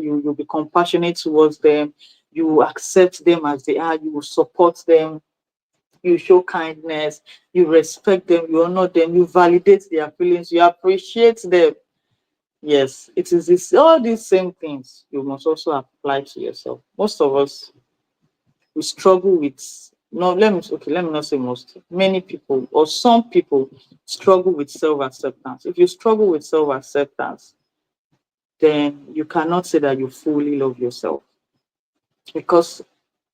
you'll be compassionate towards them. You accept them as they are. You will support them. You show kindness. You respect them. You honor them. You validate their feelings. You appreciate them. Yes, it is this, all these same things you must also apply to yourself. Most of us, we struggle with, no, let me not say most, many people or some people struggle with self-acceptance. If you struggle with self-acceptance, then you cannot say that you fully love yourself, because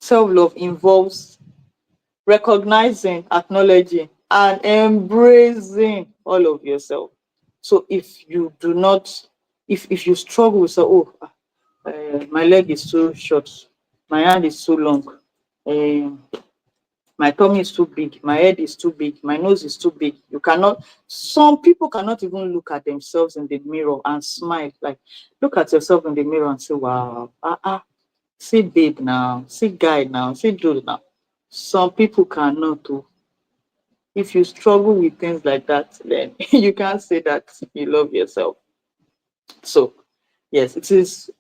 self-love involves recognizing, acknowledging, and embracing all of yourself. So if you do not, if you struggle with, my leg is too short, my hand is too long, um, my tummy is too big, my head is too big, my nose is too big. You cannot, some people cannot even look at themselves in the mirror and smile. Like, look at yourself in the mirror and say, wow, see babe now, see guy now, see dude now. Some people cannot do. If you struggle with things like that, then you can't say that you love yourself. So, yes, it is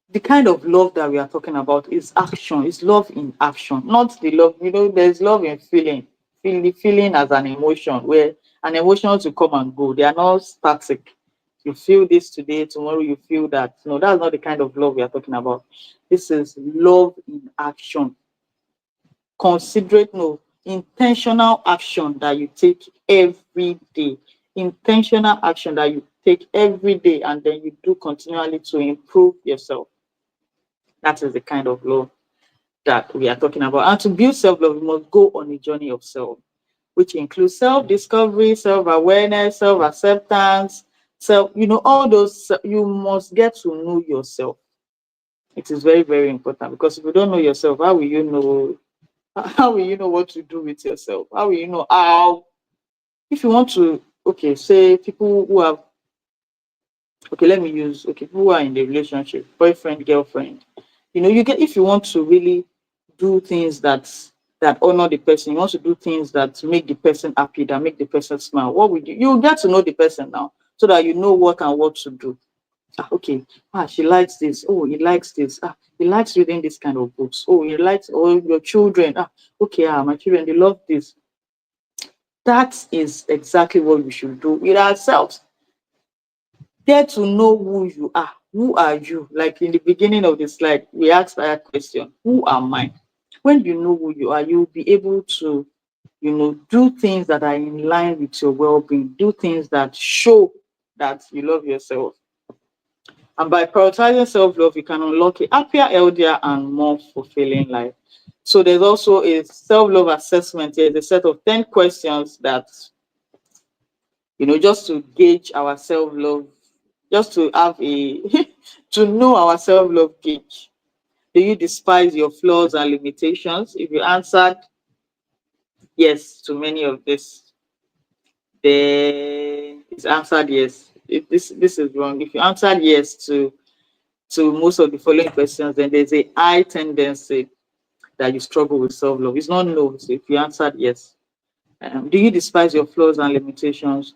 the kind of love that we are talking about is action, is love in action, not the love, there's love in feeling, feeling as an emotion, where an emotion to come and go. They are not static. You feel this today, tomorrow you feel that. No, that's not the kind of love we are talking about. This is love in action. Considerate, no, intentional action that you take every day. Intentional action that you take every day, and then you do continually to improve yourself. That is the kind of love that we are talking about. And to build self-love, we must go on a journey of self, which includes self-discovery, self-awareness, self-acceptance, all those. You must get to know yourself. It is very, very important, because if you don't know yourself, how will you know? How will you know what to do with yourself? How will you know how? If you want to, okay, say people who have, okay, let me use, okay, people who are in the relationship, boyfriend, girlfriend, you get, if you want to really do things that honor the person, you want to do things that make the person happy, that make the person smile, what would you get to know the person now, so that you know what and what to do. Okay, she likes this, oh, he likes this, he likes reading this kind of books, oh, he likes, oh, your children, okay, my children, they love this. That is exactly what we should do with ourselves. Get to know who you are. Who are you? Like in the beginning of the slide, we asked that question, who am I? When you know who you are, you'll be able to, do things that are in line with your well-being, do things that show that you love yourself. And by prioritizing self-love, you can unlock a happier, healthier, and more fulfilling life. So there's also a self-love assessment here. There's a set of 10 questions that, just to gauge our self-love, just to have a, to know our self-love gauge. Do you despise your flaws and limitations? If you answered yes to many of this, then it's answered yes. If this is wrong. If you answered yes to most of the following questions, then there's a high tendency that you struggle with self-love. It's not no. So if you answered yes. Do you despise your flaws and limitations?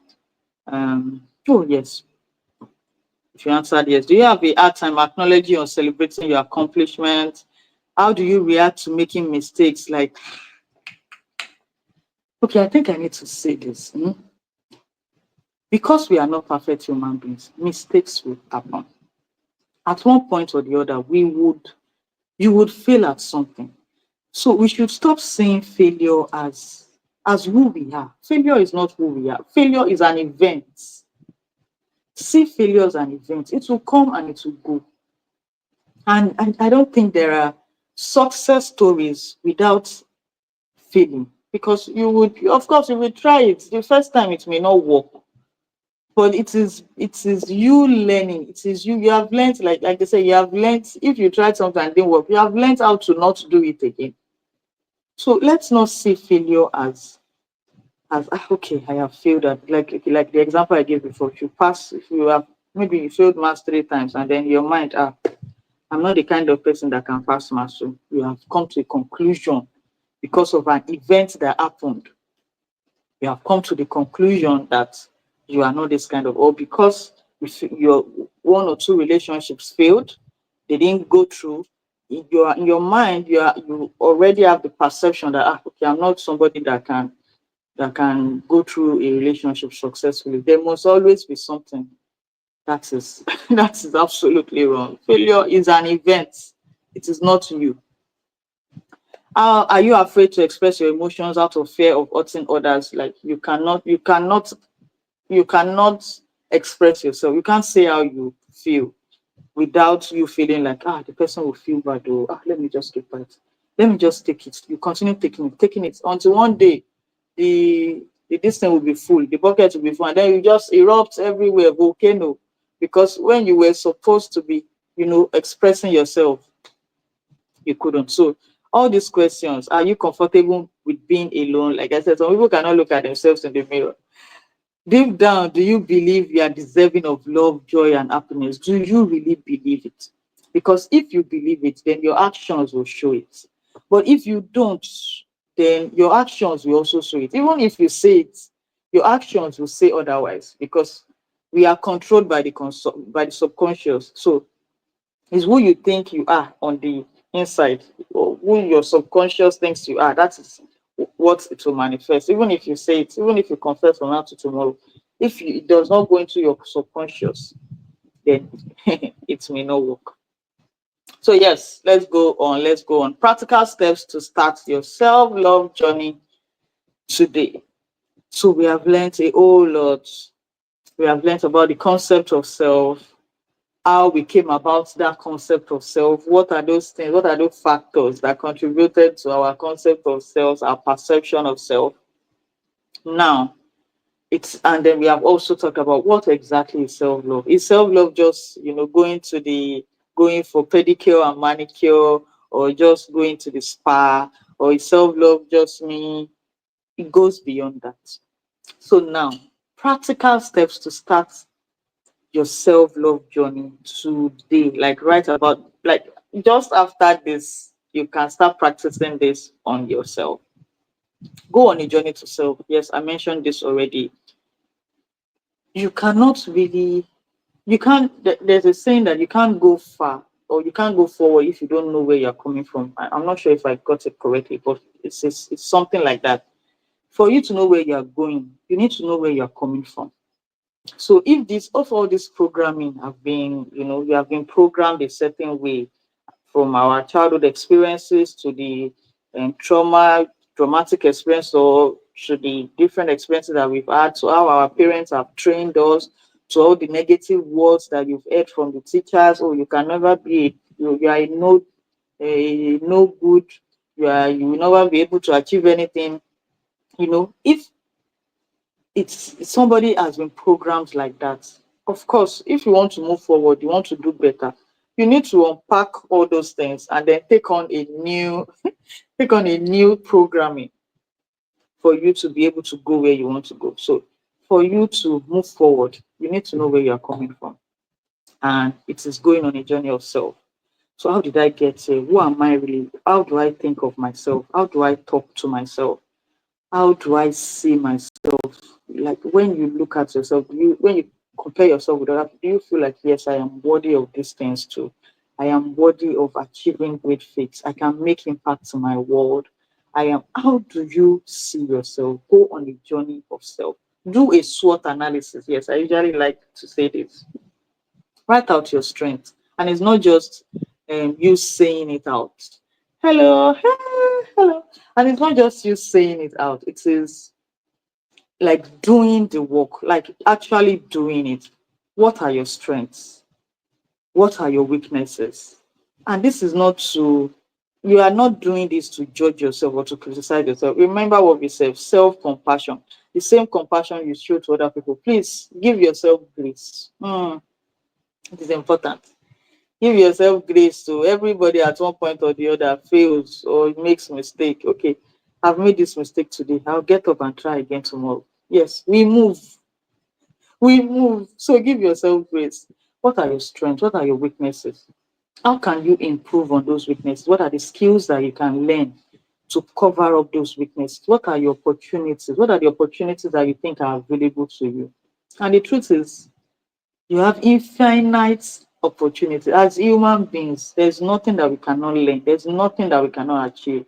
Oh yes. If you answered yes. Do you have a hard time acknowledging or celebrating your accomplishments? How do you react to making mistakes? Like, okay, I think I need to say this. Because we are not perfect human beings, mistakes will happen. At one point or the other, you would fail at something. So we should stop seeing failure as who we are. Failure is not who we are. Failure is an event. See failure as an event. It will come and it will go. And I don't think there are success stories without failing, because you would, of course, you will try it. The first time it may not work, but it is you learning. It is you have learned, like they say, you have learned. If you tried something and didn't work, you have learned how to not do it again. So let's not see failure as okay, I have failed at, like the example I gave before. If you have, maybe you failed maths 3 times, and then your mind, I'm not the kind of person that can pass maths. So you have come to a conclusion because of an event that happened. You have come to the conclusion that you are not this kind of, or because your one or two relationships failed, they didn't go through. In your mind, you already have the perception that, okay, I'm not somebody that can go through a relationship successfully. There must always be something that is that is absolutely wrong. Failure is an event. It is not you. Are you afraid to express your emotions out of fear of hurting others? Like you cannot express yourself. You can't say how you feel without you feeling like, the person will feel bad, or let me just keep quiet. Let me just take it. You continue taking it until one day the this thing will be full, the bucket will be full, and then you just erupt everywhere, volcano. Because when you were supposed to be, expressing yourself, you couldn't. So all these questions, are you comfortable with being alone? Like I said, some people cannot look at themselves in the mirror. Deep down, do you believe you are deserving of love, joy, and happiness? Do you really believe it? Because if you believe it, then your actions will show it. But if you don't, then your actions will also show it. Even if you say it, your actions will say otherwise, because we are controlled by the subconscious. So it's who you think you are on the inside, or who your subconscious thinks you are. That is what it will manifest. Even if you say it, even if you confess from now to tomorrow, if it does not go into your subconscious, then it may not work. So yes, let's go on. Let's go on. Practical steps to start your self-love journey today. So we have learned a whole lot. We have learned about the concept of self, how we came about that concept of self. What are those things? What are those factors that contributed to our concept of self, our perception of self? Now, and then we have also talked about what exactly is self-love. Is self-love just, going for pedicure and manicure, or just going to the spa, or is self-love just me? It goes beyond that. So now, practical steps to start your self-love journey today, like right about, like just after this, you can start practicing this on yourself. Go on a journey to self. Yes, I mentioned this already. You cannot really, you can't, there's a saying that you can't go far or you can't go forward if you don't know where you're coming from. I'm not sure if I got it correctly, but it's something like that. For you to know where you're going, you need to know where you're coming from. So if all this programming have been, we have been programmed a certain way, from our childhood experiences to the traumatic experience, or to the different experiences that we've had, to how our parents have trained us, to all the negative words that you've heard from the teachers. Oh, you can never be, you are no good, you will never be able to achieve anything. If somebody has been programmed like that, of course, if you want to move forward, you want to do better, you need to unpack all those things and then take on a new take on a new programming for you to be able to go where you want to go. So for you to move forward, you need to know where you are coming from, and it is going on a journey of self. So how did I get here? Who am I really? How do I think of myself? How do I talk to myself? How do I see myself? Like when you look at yourself, when you compare yourself with others, do you feel like, yes, I am worthy of these things too? I am worthy of achieving great feats. I can make impact in my world. How do you see yourself? Go on a journey of self. Do a SWOT analysis. Yes, I usually like to say this. Write out your strengths. And it's not just you saying it out. Hello, hello. And it's not just you saying it out. It is like doing the work, like actually doing it. what are your strengths? What are your weaknesses? And this is not to, you are not doing this to judge yourself or to criticize yourself. Remember what we said, self-compassion. The same compassion you show to other people. Please give yourself grace. It is important. Give yourself grace. To everybody at one point or the other fails or makes mistake. Okay, I've made this mistake today. I'll get up and try again tomorrow. Yes, we move. We move. So give yourself grace. What are your strengths? What are your weaknesses? How can you improve on those weaknesses? What are the skills that you can learn to cover up those weaknesses? What are your opportunities? What are the opportunities that you think are available to you? And the truth is, you have infinite opportunity. As human beings, there's nothing that we cannot learn. There's nothing that we cannot achieve.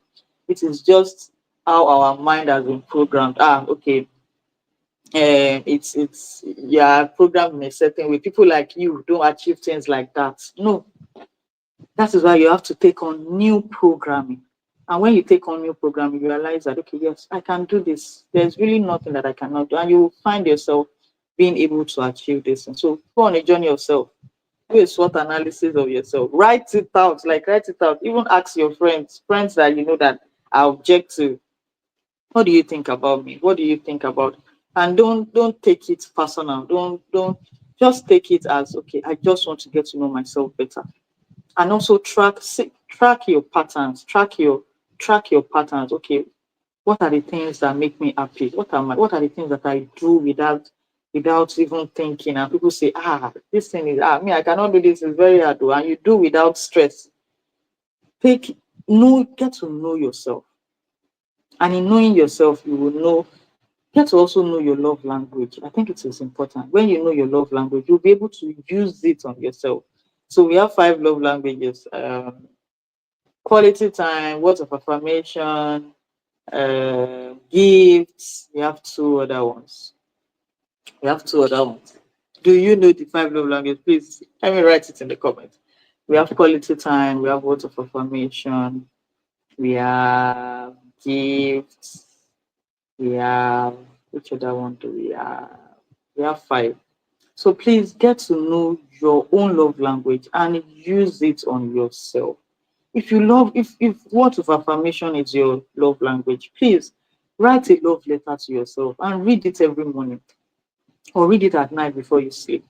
It is just how our mind has been programmed. Okay. It's yeah, programmed in a certain way. People like you don't achieve things like that. No, that is why you have to take on new programming. And when you take on new programming, you realize that, okay, yes, I can do this. There's really nothing that I cannot do. And you will find yourself being able to achieve this. And so go on a journey yourself. Do a SWOT analysis of yourself. Write it out, like write it out. Even ask your friends that you know that are objective. What do you think about me? What do you think about? And don't take it personal. Don't just take it as, okay, I just want to get to know myself better. And also track your patterns, track your patterns. Okay, what are the things that make me happy? What are the things that I do without even thinking? And people say, this thing is me, I cannot do this, it's very hard. And you do without stress. Get to know yourself. And in knowing yourself, you will know, get to also know your love language. I think it is important. When you know your love language, you'll be able to use it on yourself. So we have 5 love languages: quality time, words of affirmation, gifts. We have 2 other ones. Do you know the 5 love languages? Please let me write it in the comments. We have quality time, we have words of affirmation, we have gifts, we have, which other one do we have? We have 5. So please get to know your own love language and use it on yourself. If words of affirmation is your love language, please write a love letter to yourself and read it every morning or read it at night before you sleep.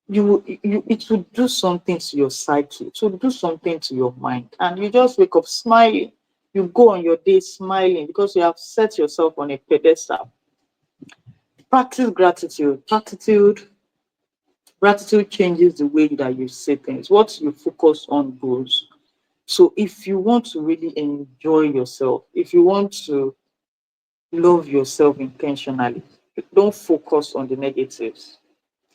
It will do something to your psyche, it will do something to your mind, and you just wake up smiling. You go on your day smiling because you have set yourself on a pedestal. Practice gratitude. Gratitude changes the way that you say things. What you focus on grows. So if you want to really enjoy yourself, if you want to love yourself intentionally, don't focus on the negatives.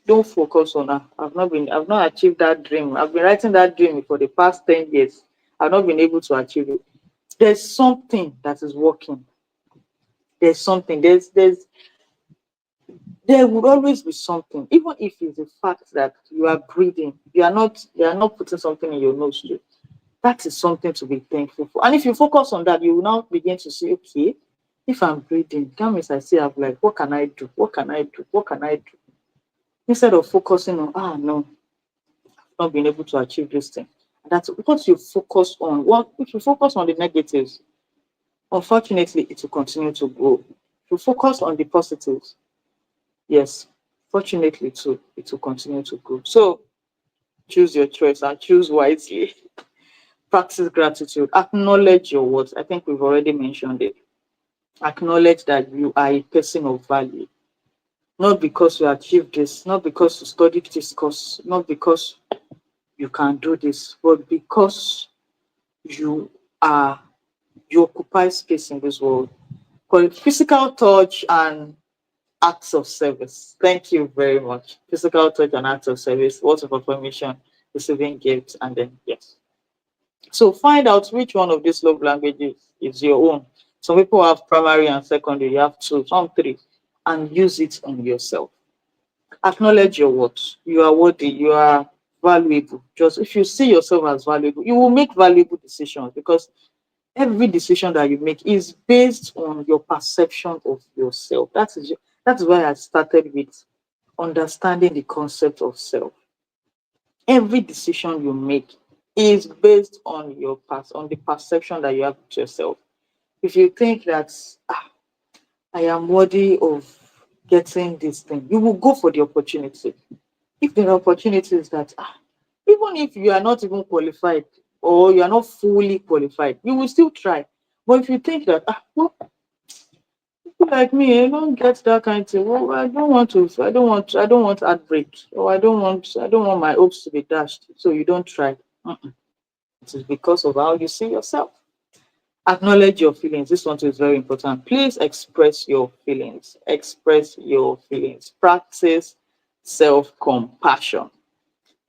Don't focus on I've not achieved that dream. I've been writing that dream for the past 10 years. I've not been able to achieve it. There's something that is working. There's something. There would always be something, even if it's the fact that you are breathing, you are not putting something in your nose too. That is something to be thankful for. And if you focus on that, you will now begin to say, okay, if I'm breathing, that means I say, I'm like, what can I do? What can I do? What can I do? Instead of focusing on, no, I've not been able to achieve this thing. And that's what you focus on. If you focus on the negatives, unfortunately, it will continue to grow. If you focus on the positives, yes, fortunately too, it will continue to grow. So choose your choice and choose wisely. Practice gratitude. Acknowledge your words. I think we've already mentioned it. Acknowledge that you are a person of value. Not because you achieved this, not because you studied this course, not because you can do this, but because you are you occupy space in this world. Call it physical touch and acts of service. Thank you very much. Physical touch and acts of service, words of affirmation, receiving gifts, and then yes. So find out which one of these love languages is your own. Some people have primary and secondary, you have 2, some 3, and use it on yourself. Acknowledge your worth. You are worthy, you are valuable. Just if you see yourself as valuable, you will make valuable decisions because every decision that you make is based on your perception of yourself. That is why I started with understanding the concept of self. Every decision you make is based on your past, on the perception that you have to yourself. If you think that I am worthy of getting this thing, you will go for the opportunity. If there are opportunities that even if you are not even qualified or you are not fully qualified, you will still try. But if you think that well, people like me, I don't get that kind of thing. Well, I don't want heartbreak, or I don't want my hopes to be dashed. So you don't try. It is because of how you see yourself. Acknowledge your feelings. This one too is very important. Please express your feelings. Express your feelings. Practice self-compassion.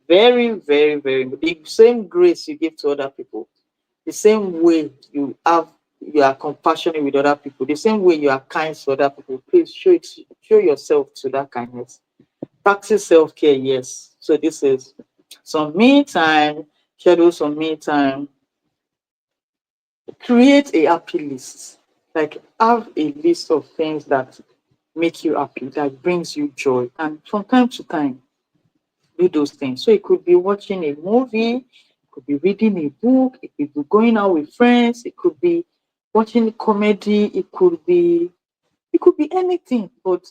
Very, very, very good. The same grace you give to other people, the same way you are compassionate with other people, the same way you are kind to other people. Please show yourself to that kindness. Practice self-care, yes. So this is some me time, schedule some me time. Create a happy list. Like have a list of things that make you happy, that brings you joy. And from time to time, do those things. So it could be watching a movie, it could be reading a book, it could be going out with friends, it could be watching comedy, it could be anything, but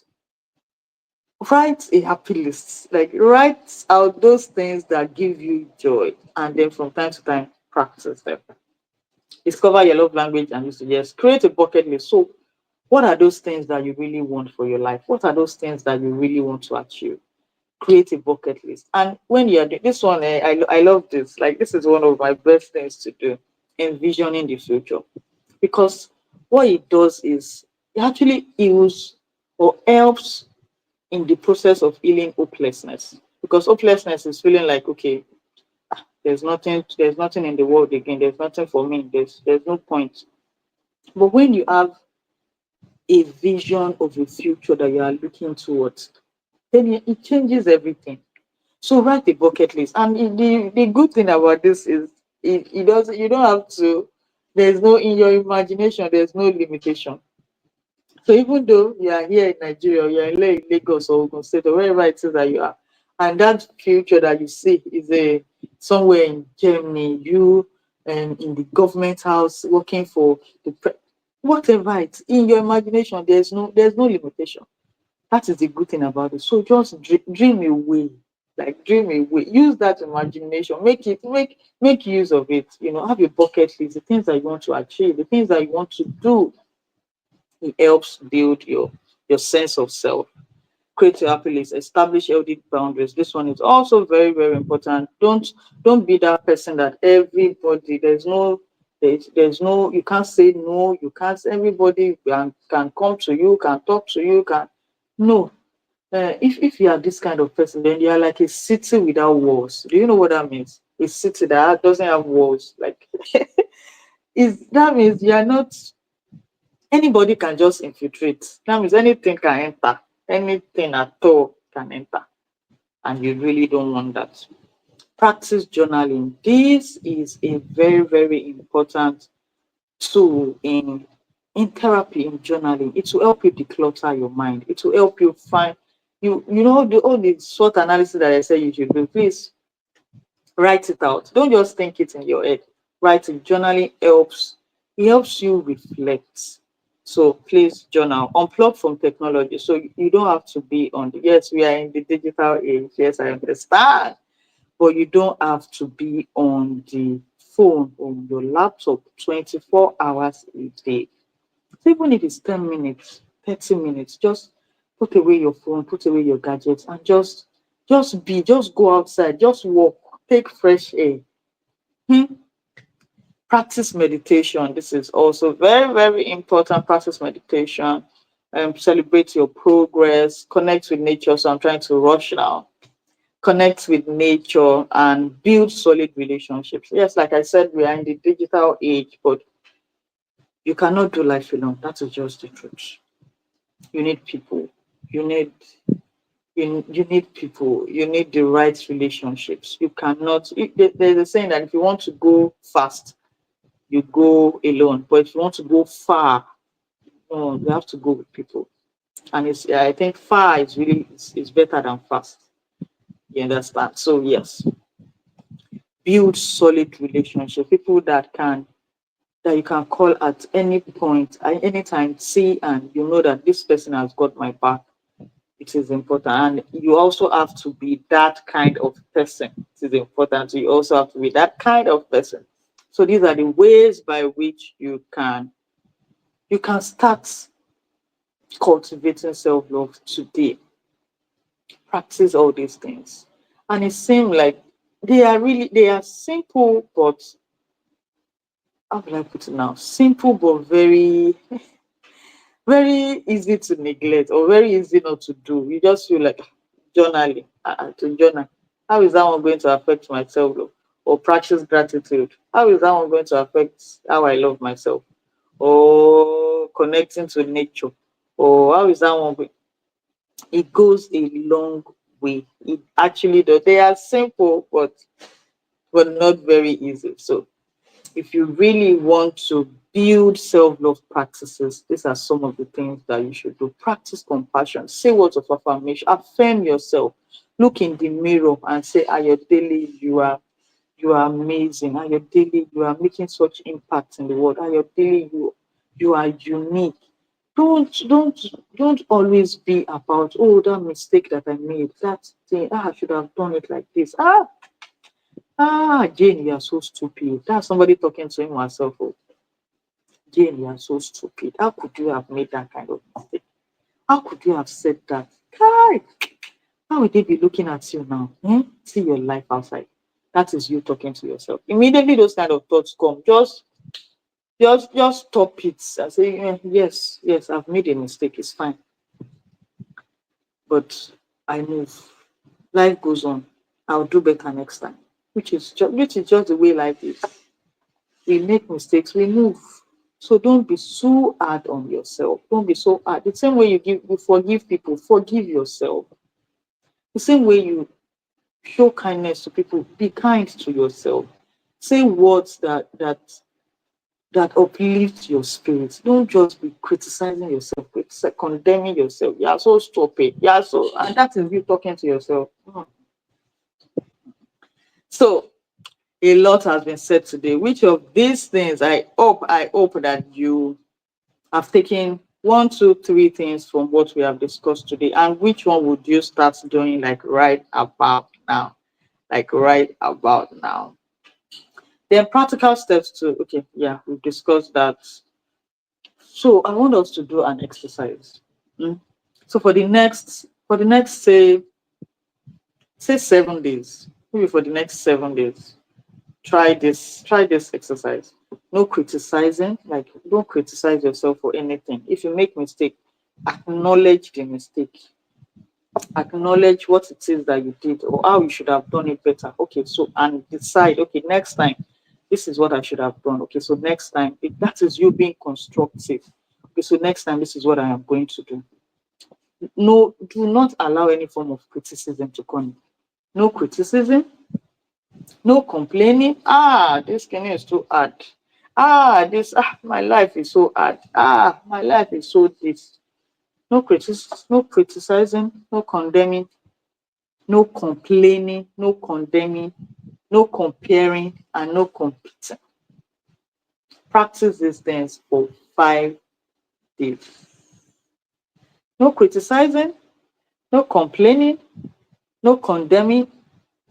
write a happy list. Like write out those things that give you joy, and then from time to time practice them. Discover your love language and use it. Yes, create a bucket list. So what are those things that you really want for your life? What are those things that you really want to achieve? Create a bucket list. And when you're doing this one, I love this. Like, this is one of my best things to do, envisioning the future. Because what it does is it actually heals or helps in the process of healing hopelessness. Because hopelessness is feeling like, okay, there's nothing in the world again, there's nothing for me, there's no point. But when you have a vision of a future that you are looking towards, then it changes everything. So write a bucket list. And the good thing about this is it doesn't you don't have to, there's no, in your imagination, there's no limitation. So even though you are here in Nigeria, or you're in Lagos or Ogun State or wherever it is that you are, and that future that you see is a somewhere in Germany, you in the government house working for whatever it's in your imagination, there's no limitation. That is the good thing about it. So just dream away, like dream away. Use that imagination. Make use of it. Have a bucket list. The things that you want to achieve, the things that you want to do. It helps build your sense of self. Create your happy list. Establish healthy boundaries. This one is also very, very important. Don't be that person that everybody, there's no, you can't say no, you can't, everybody can come to you, can talk to you, can no. If you are this kind of person, then you are like a city without walls. Do you know what that means? A city that doesn't have walls. Like is that means you are not, anybody can just infiltrate. That means anything can enter. Anything at all can enter. And you really don't want that. Practice journaling. This is a very, very important tool in therapy, in journaling. It will help you declutter your mind. It will help you find all the SWOT analysis that I said you should do. Please write it out. Don't just think it in your head. Write it. Journaling helps. It helps you reflect. So please journal. Unplug from technology. So you don't have to be on the, yes, we are in the digital age. Yes, I understand. But you don't have to be on the phone or your laptop 24 hours a day. So even if it's 10 minutes, 30 minutes, just put away your phone, put away your gadgets, and just go outside, just walk, take fresh air. Hmm? Practice meditation. This is also very, very important. Practice meditation. Celebrate your progress, connect with nature. So I'm trying to rush now. Connect with nature and build solid relationships. Yes, like I said, we are in the digital age, but you cannot do life alone. That is just the truth. You need people. You need you need people. You need the right relationships. You cannot. There's a saying that if you want to go fast, you go alone. But if you want to go far, no, you have to go with people. And it's, I think far is really is better than fast. You understand? So yes, build solid relationship. People that you can call at any point, at any time, see and you know that this person has got my back. It is important. And you also have to be that kind of person. It is important. You also have to be that kind of person. So these are the ways by which you can start cultivating self-love today. Practice all these things. And it seems like they are simple, but how will I put it now? Simple but very easy to neglect or very easy not to do. You just feel like journaling, to journal. How is that one going to affect myself? Or practice gratitude. How is that one going to affect how I love myself? Or connecting to nature? Or how is that one going? It goes a long way. It actually does. They are simple, but not very easy. So if you really want to build self-love practices, these are some of the things that you should do. Practice compassion. Say words of affirmation. Affirm yourself. Look in the mirror and say, Ayodele, you are amazing. Ayodele, you are making such impact in the world. Ayodele, you are unique. Don't always be about, oh, that mistake that I made, that thing, I should have done it like this. Jane, you are so stupid. That's somebody talking to him or herself. Oh, Jane, you are so stupid. How could you have made that kind of mistake? How could you have said that? Kai, how would they be looking at you now? See your life outside. That is you talking to yourself. Immediately those kind of thoughts come. Just stop it and say, yes, I've made a mistake. It's fine. But I move. Life goes on. I'll do better next time. Which is just the way life is. We make mistakes, we move. So don't be so hard on yourself. Don't be so hard. The same way you forgive people, forgive yourself. The same way you show kindness to people, be kind to yourself. Say words that uplift your spirit. Don't just be criticizing yourself, condemning yourself. You are so stupid. You are so, and that is you talking to yourself. So a lot has been said today. Which of these things I hope that you have taken one, two, three things from what we have discussed today, and which one would you start doing like right about now? Like right about now. Then practical steps too. Okay, yeah, we've discussed that. So I want us to do an exercise. Mm. So for the next say 7 days, maybe for the next 7 days, try this exercise. No criticizing, like don't criticize yourself for anything. If you make mistake, acknowledge the mistake, acknowledge what it is that you did or how you should have done it better. Okay, so and decide, okay, next time this is what I should have done. Okay, so next time that is you being constructive. Okay, so next time this is what I am going to do. No, do not allow any form of criticism to come. No criticism, no complaining. This thing is too hard. My life is so hard. My life is so this. No criticizing, no condemning, no complaining, no condemning, no comparing, and no competing. Practice these things for 5 days. No criticizing, no complaining, no condemning,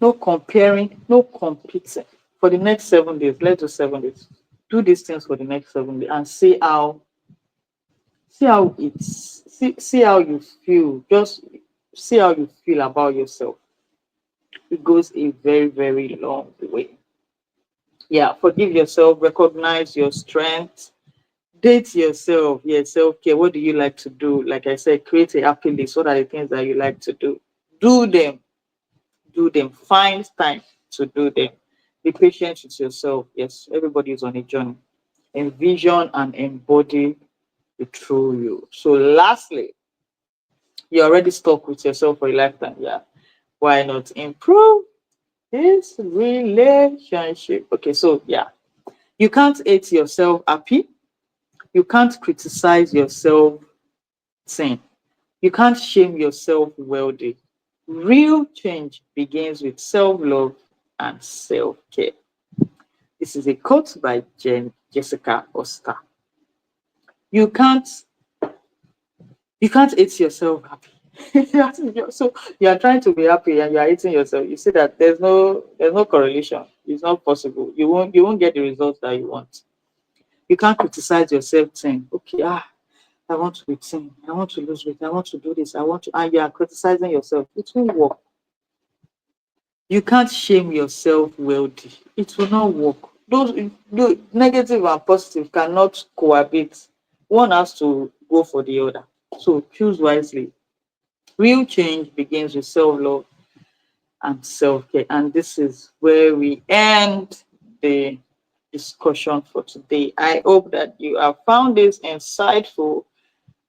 no comparing, no competing. For the next 7 days, let's do 7 days. Do these things for the next 7 days and see how you feel. Just see how you feel about yourself. It goes a very, very long way. Yeah, forgive yourself, recognize your strengths, date yourself. Yeah, self-care. What do you like to do? Like I said, create a happy list. What are the things that you like to do? Do them. Do them. Find time to do them. Be patient with yourself. Yes, everybody is on a journey. Envision and embody the true you. So lastly, you're already stuck with yourself for a lifetime. Yeah. Why not improve this relationship? Okay, so yeah. You can't hate yourself happy. You can't criticize yourself sin. You can't shame yourself wealthy. Real change begins with self-love and self-care. This is a quote by Jessica Oster. You can't eat yourself happy. So you are trying to be happy and you are eating yourself. You see that there's no correlation. It's not possible. You won't get the results that you want. You can't criticize yourself saying, okay, I want to be thin, I want to lose weight, I want to do this, I want to, and you are criticizing yourself. It won't work. You can't shame yourself wealthy. It will not work. Those negative and positive cannot cohabit. One has to go for the other. So choose wisely. Real change begins with self-love and self-care. And this is where we end the discussion for today. I hope that you have found this insightful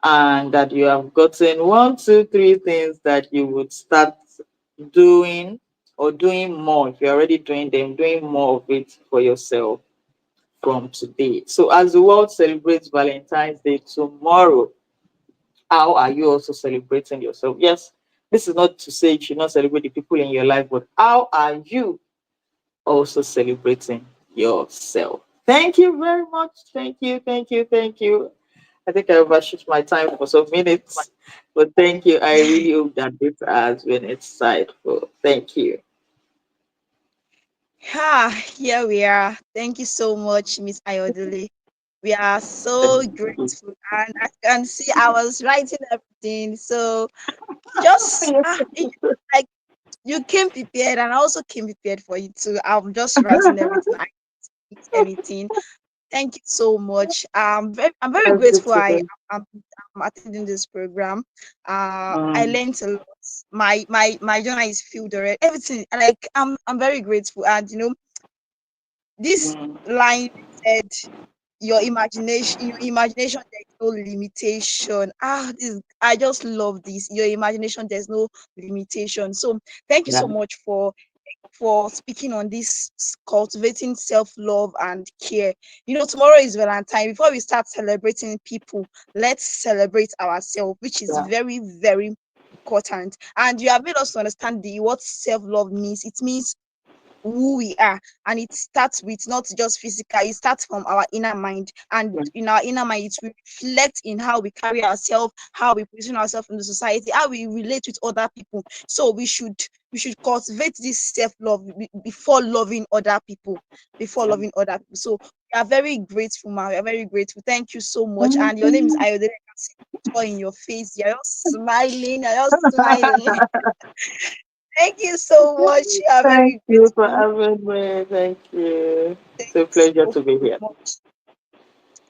and that you have gotten 1, 2, 3 things that you would start doing or doing more. If you're already doing them, doing more of it for yourself from today. So as the world celebrates Valentine's Day tomorrow, how are you also celebrating yourself? Yes, this is not to say you should not celebrate the people in your life, but how are you also celebrating yourself? Thank you very much. Thank you, thank you, thank you. I think I overshoot my time for some minutes, but thank you. I really hope that this has been insightful. Thank you. Here we are. Thank you so much, Miss Ayodele. We are so Thank you. grateful, and I can see I was writing everything. So just like you came prepared, and I also came prepared for you too. I'm just writing everything. I didn't miss anything. Thank you so much. I'm very That's good grateful. to hear. I'm attending this program. I Mm, learned a lot. My journal is filled already. Everything like I'm very grateful. And this mm, line said, your imagination, there is no limitation. I just love this. Your imagination, there's no limitation. So thank you yeah, so much for speaking on this cultivating self-love and care. Tomorrow is Valentine. Before we start celebrating people, let's celebrate ourselves, which is yeah, very, very important. And you have made us to understand what self-love means. It means who we are, and it starts with not just physical. It starts from our inner mind, and yeah. in our inner mind it will reflect in how we carry ourselves, how we position ourselves in the society, how we relate with other people. So we should cultivate this self-love before loving other people, so we are very grateful, ma. We are very grateful. Thank you so much. Thank And your name is you. Ayodele. I can see the joy in your face. You're just smiling. Thank you so much. You are Thank very you for grateful. having me. Thank you. Thank It's a you pleasure so to be here. much.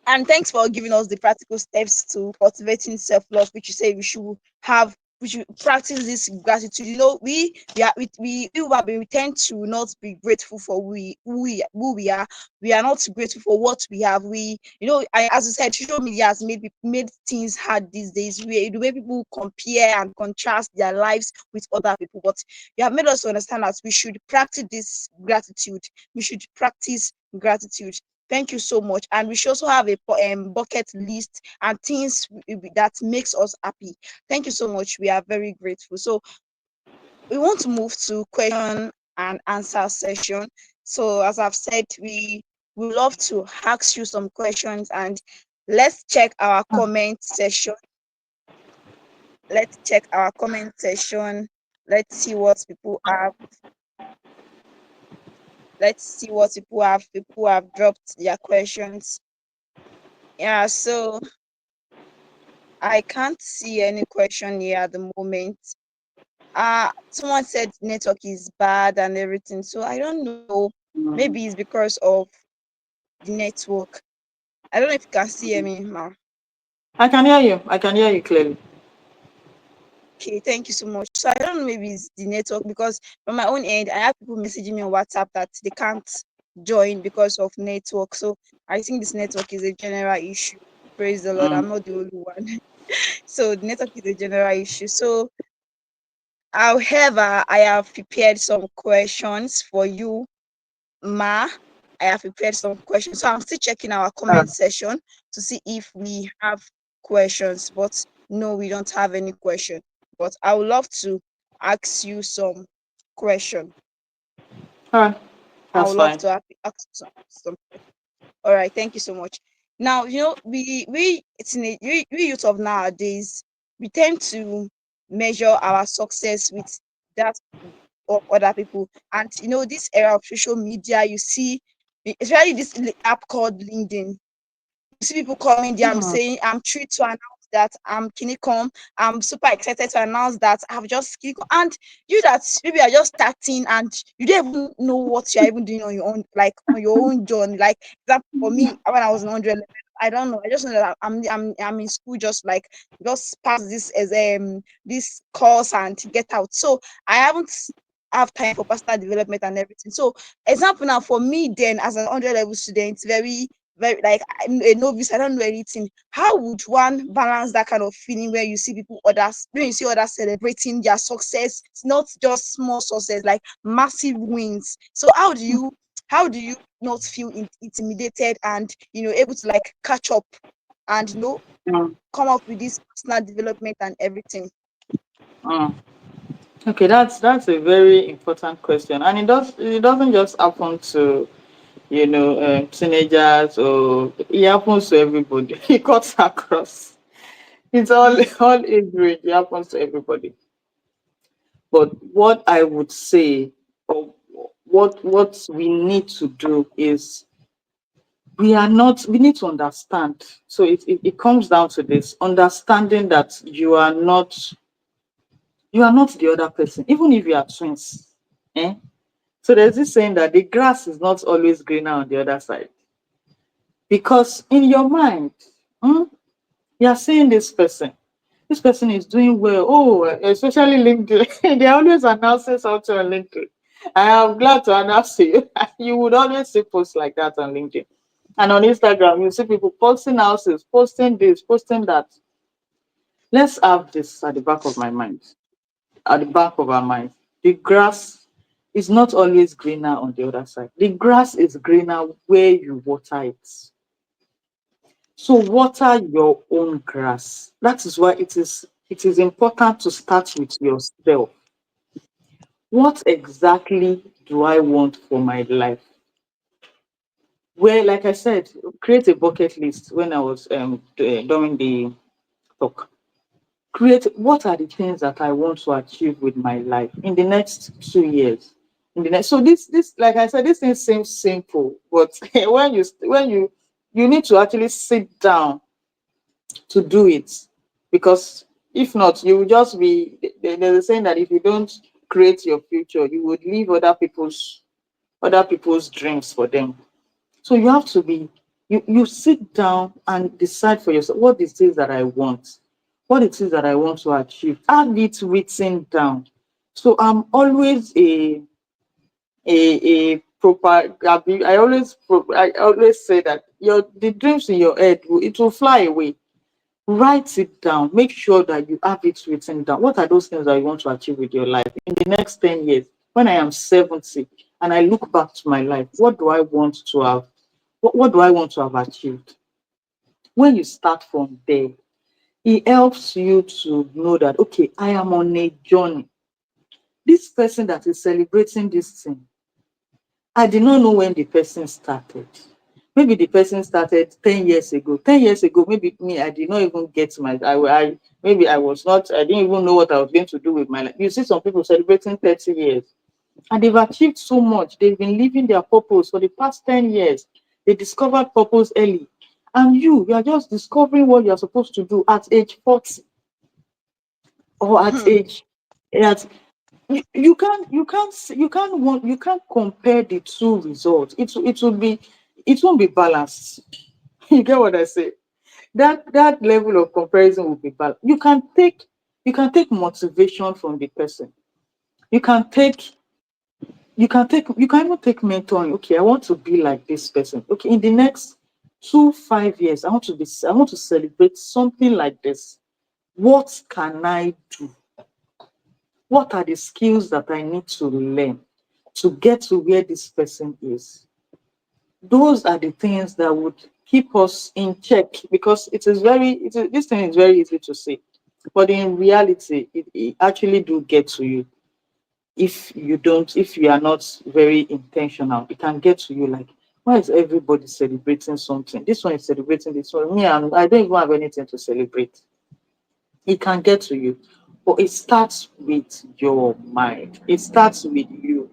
And thanks for giving us the practical steps to cultivating self-love, which you say we should practice this gratitude. We tend to not be grateful for who we are. We are not grateful for what we have. As I said, social media has made things hard these days. The way people compare and contrast their lives with other people. But you have made us to understand that we should practice this gratitude. We should practice gratitude. Thank you so much. And we should also have a bucket list and things that makes us happy. Thank you so much. We are very grateful. So we want to move to question and answer session. So as I've said, we love to ask you some questions, and let's check our comment session. Let's check our comment session. Let's see what people have. Let's see what people have. People have dropped their questions. Yeah, so I can't see any question here at the moment. Someone said network is bad and everything. So I don't know. Mm. Maybe it's because of the network. I don't know if you can see me now. I can hear you. I can hear you clearly. Okay, thank you so much. So I don't know, maybe it's the network, because from my own end, I have people messaging me on WhatsApp that they can't join because of network. So I think this network is a general issue. Praise the Lord, Mm. I'm not the only one. So the network is a general issue. So however, I have prepared some questions for you, Ma. I have prepared some questions. So I'm still checking our Ah, comment section to see if we have questions. But no, we don't have any question. But I would love to ask you some question. All right, I that's would love fine. to ask some. All right, thank you so much. Now, we youth of nowadays, we tend to measure our success with that of other people. And this era of social media, you see, especially this app called LinkedIn. You see people coming there, I'm Hmm. saying, I'm thrilled to announce that I'm 𝐃𝐀𝐘𝐒. I'm super excited to announce that I've just 𝐃𝐀𝐘𝐒. And you that maybe are just starting and you don't even know what you're even doing on your own, like on your own journey. Like that for me, when I was in 100 level, I don't know. I just know that I'm in school, just pass this as this course and get out. So I haven't have time for personal development and everything. So example now for me then as an 100 level student, very like I'm a novice, I don't know anything. How would one balance that kind of feeling when you see when you see others celebrating their success? It's not just small success, like massive wins. So how do you not feel intimidated and able to like catch up and Hmm. come up with this personal development and everything? Hmm. Okay, that's a very important question, and it doesn't just happen to teenagers, or it happens to everybody. It cuts across. It's all Hmm. all age range. It happens to everybody. But what I would say, or what we need to do is we need to understand. So it comes down to this understanding that you are not the other person, even if you are twins. Eh? So there's this saying that the grass is not always greener on the other side. Because in your mind, hmm, you are seeing this person is doing well. Oh, especially LinkedIn. They're always announcing something on LinkedIn. I am glad to announce to you. You would always see posts like that on LinkedIn. And on Instagram, you see people posting houses, posting this, posting that. Let's have this at the back of my mind, at the back of our mind. The grass is not always greener on the other side. The grass is greener where you water it. So water your own grass. That is why it is important to start with yourself. What exactly do I want for my life? Well, like I said, create a bucket list when I was doing the talk. Create what are the things that I want to achieve with my life in the next 2 years. In the next, so this like I said, this thing seems simple, but when you need to actually sit down to do it, because if not you will just be there's a saying that if you don't create your future, you would leave other people's dreams for them. So you have to be you sit down and decide for yourself what it is that I want, what it is that I want to achieve. Have it written down. So I'm always a proper I always say that the dreams in your head it will fly away. Write it down. Make sure that you have it written down. What are those things that you want to achieve with your life in the next 10 years? When I am 70 and I look back to my life, what do I want to have? What do I want to have achieved? When you start from there, it helps you to know that, okay, I am on a journey. This person that is celebrating this thing, I did not know when the person started. Maybe the person started 10 years ago. 10 years ago, maybe me, I did not even get maybe I was not, I didn't even know what I was going to do with my life. You see some people celebrating 30 years and they've achieved so much. They've been living their purpose for the past 10 years. They discovered purpose early. And you are just discovering what you're supposed to do at age 40 or at Hmm. age, at you can't compare the two results. It won't be balanced. You get what I say? That level of comparison will be balanced. You can take motivation from the person. You can take you can even take mentoring. Okay, I want to be like this person. Okay, in the next 5 years, I want to celebrate something like this. What can I do? What are the skills that I need to learn to get to where this person is? Those are the things that would keep us in check, because this thing is very easy to say. But in reality, it actually do get to you if you are not very intentional. It can get to you like, why is everybody celebrating something? This one is celebrating this one. I don't even have anything to celebrate. It can get to you. But it starts with your mind. It starts with you.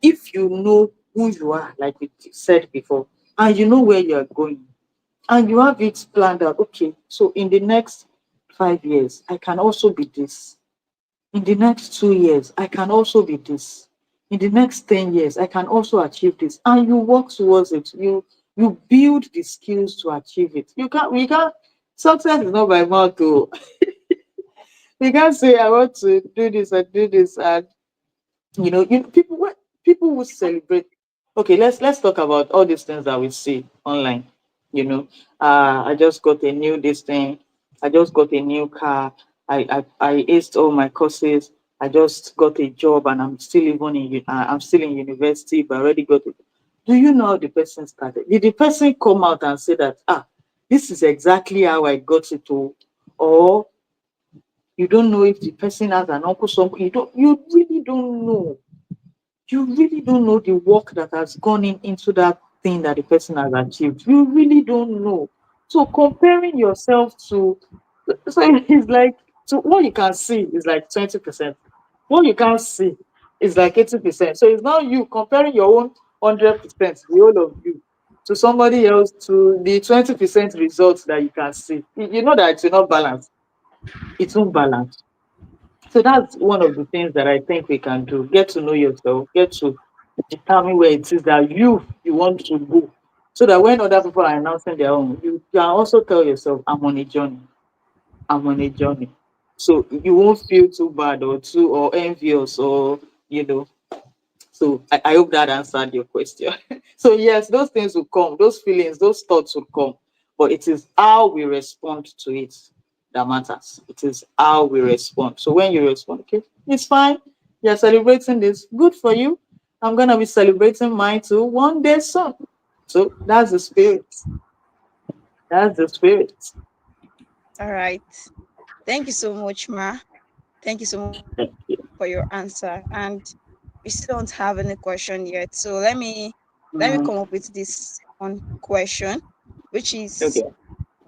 If you know who you are, like we said before, and you know where you are going, and you have it planned out, okay, so in the next 5 years, I can also be this. In the next 2 years, I can also be this. In the next 10 years, I can also achieve this. And you work towards it. You build the skills to achieve it. We can't success is not by mouth though. We can't say I want to do this and people who celebrate. Okay, let's talk about all these things that we see online. You know, I just got a new this thing. I just got a new car. I aced all my courses. I just got a job, and I'm still in university, but I already got it. Do you know how the person started? Did the person come out and say that this is exactly how I got it to, or you don't know if the person has an uncle, something you really don't know. You really don't know the work that has gone into that thing that the person has achieved. You really don't know. So comparing yourself to, so it's like, to what you can see is like 20%. What you can't see is like 80%. So it's not you comparing your own 100%, the whole of you, to somebody else, to the 20% results that you can see. You know that it's not balanced. It's unbalanced. So that's one of the things that I think we can do. Get to know yourself, get to determine where it is that you want to go. So that when other people are announcing their own, you can also tell yourself, I'm on a journey. I'm on a journey. So you won't feel too bad or too or envious or you know. So I hope that answered your question. So yes, those things will come, those feelings, those thoughts will come. But it is how we respond to it that matters. It is how we respond. So when you respond, okay, it's fine. You're celebrating this. Good for you. I'm gonna be celebrating mine too one day soon. So that's the spirit. That's the spirit. All right. Thank you so much, Ma. Thank you so much for your answer. And we still don't have any question yet. So let me come up Mm, with this one question, which is, okay.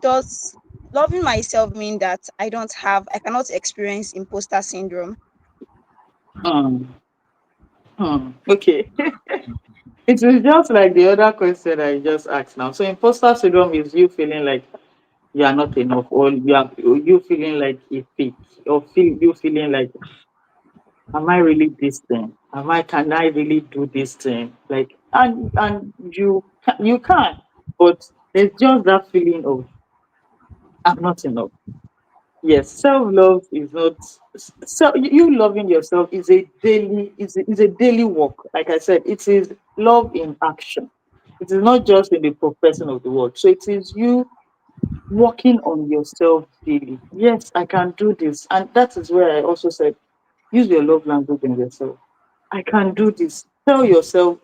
does loving myself mean that I cannot experience imposter syndrome? Mm, okay. It is just like the other question I just asked now. So imposter syndrome is you feeling like you are not enough, or you feeling like a fake, or you feeling like, am I really this thing? Can I really do this thing? Like, and you can, but there's just that feeling of I'm not enough. Yes, self-love is not, so you loving yourself is a daily work. Like I said, it is love in action. It is not just in the profession of the word. So it is you working on yourself daily. Yes, I can do this. And that is where I also said, use your love language in yourself. I can do this. Tell yourself,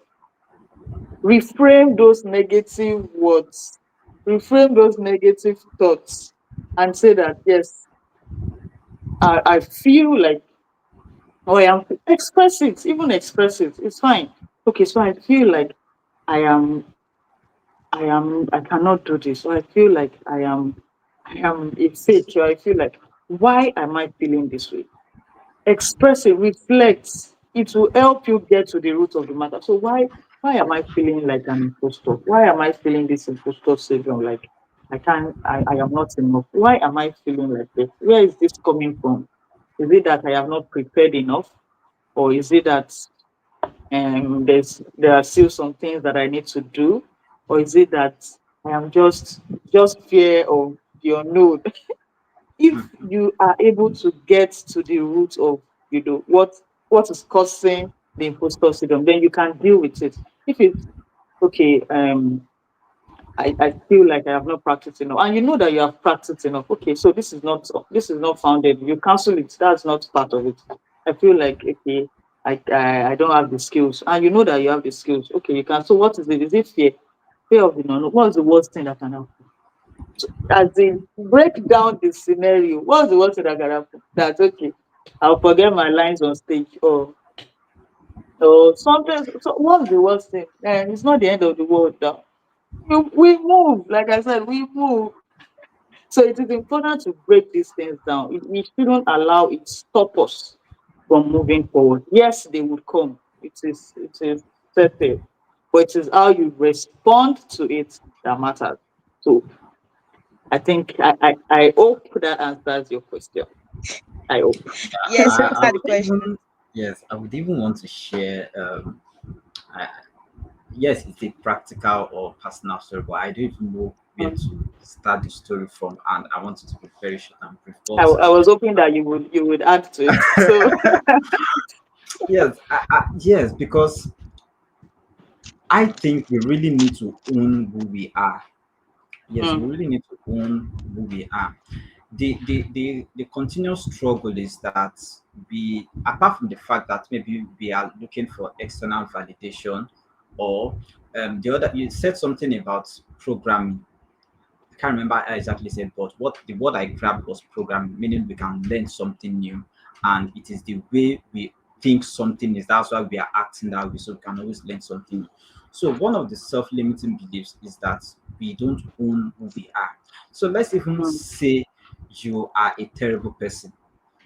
reframe those negative words, reframe those negative thoughts, and say that, yes, I feel like, or I am, express it, even express it. It's fine. Okay, so I feel like I am, I cannot do this. Or I feel like I am a fake. Or I feel like, why am I feeling this way? Express it, reflect. It will help you get to the root of the matter. So why am I feeling like an impostor? Why am I feeling this impostor syndrome? Like I am not enough. Why am I feeling like this? Where is this coming from? Is it that I have not prepared enough? Or is it that there are still some things that I need to do? Or is it that I am just fear of the unknown? If you are able to get to the root of what is causing the imposter syndrome, then you can deal with it. If it's okay, I feel like I have not practiced enough, and you know that you have practiced enough. Okay, so this is not founded. You cancel it. That's not part of it. I feel like, okay, I don't have the skills, and you know that you have the skills. Okay, you can. So what is it? Is it fear? Fear of the unknown. What is the worst thing that can happen? As in, break down the scenario. What's the worst thing that can happen? That's okay. I'll forget my lines on stage, or sometimes. So what's the worst thing? And it's not the end of the world now. We move, like I said, we move. So it is important to break these things down. We shouldn't allow it stop us from moving forward. Yes, they would come. It is certain, but it is how you respond to it that matters. So I think I hope that answers your question. I hope. Yes, I answer the would question. even, yes, I would even want to share. I, yes, it's a practical or personal story, but I don't even know where Mm. to start the story from, and I want it to be very short and brief. I was hoping that you would add to it. So But yes, yes, because I think we really need to own who we are. Yes, we mm, really need to own who we are. The continuous struggle is that we, apart from the fact that maybe we are looking for external validation, or the other, you said something about programming. I can't remember how exactly said, but what the word I grabbed was programming, meaning we can learn something new, and it is the way we think something is. That's why we are acting that way, so we can always learn something new. So one of the self-limiting beliefs is that we don't own who we are. So let's even mm, say you are a terrible person.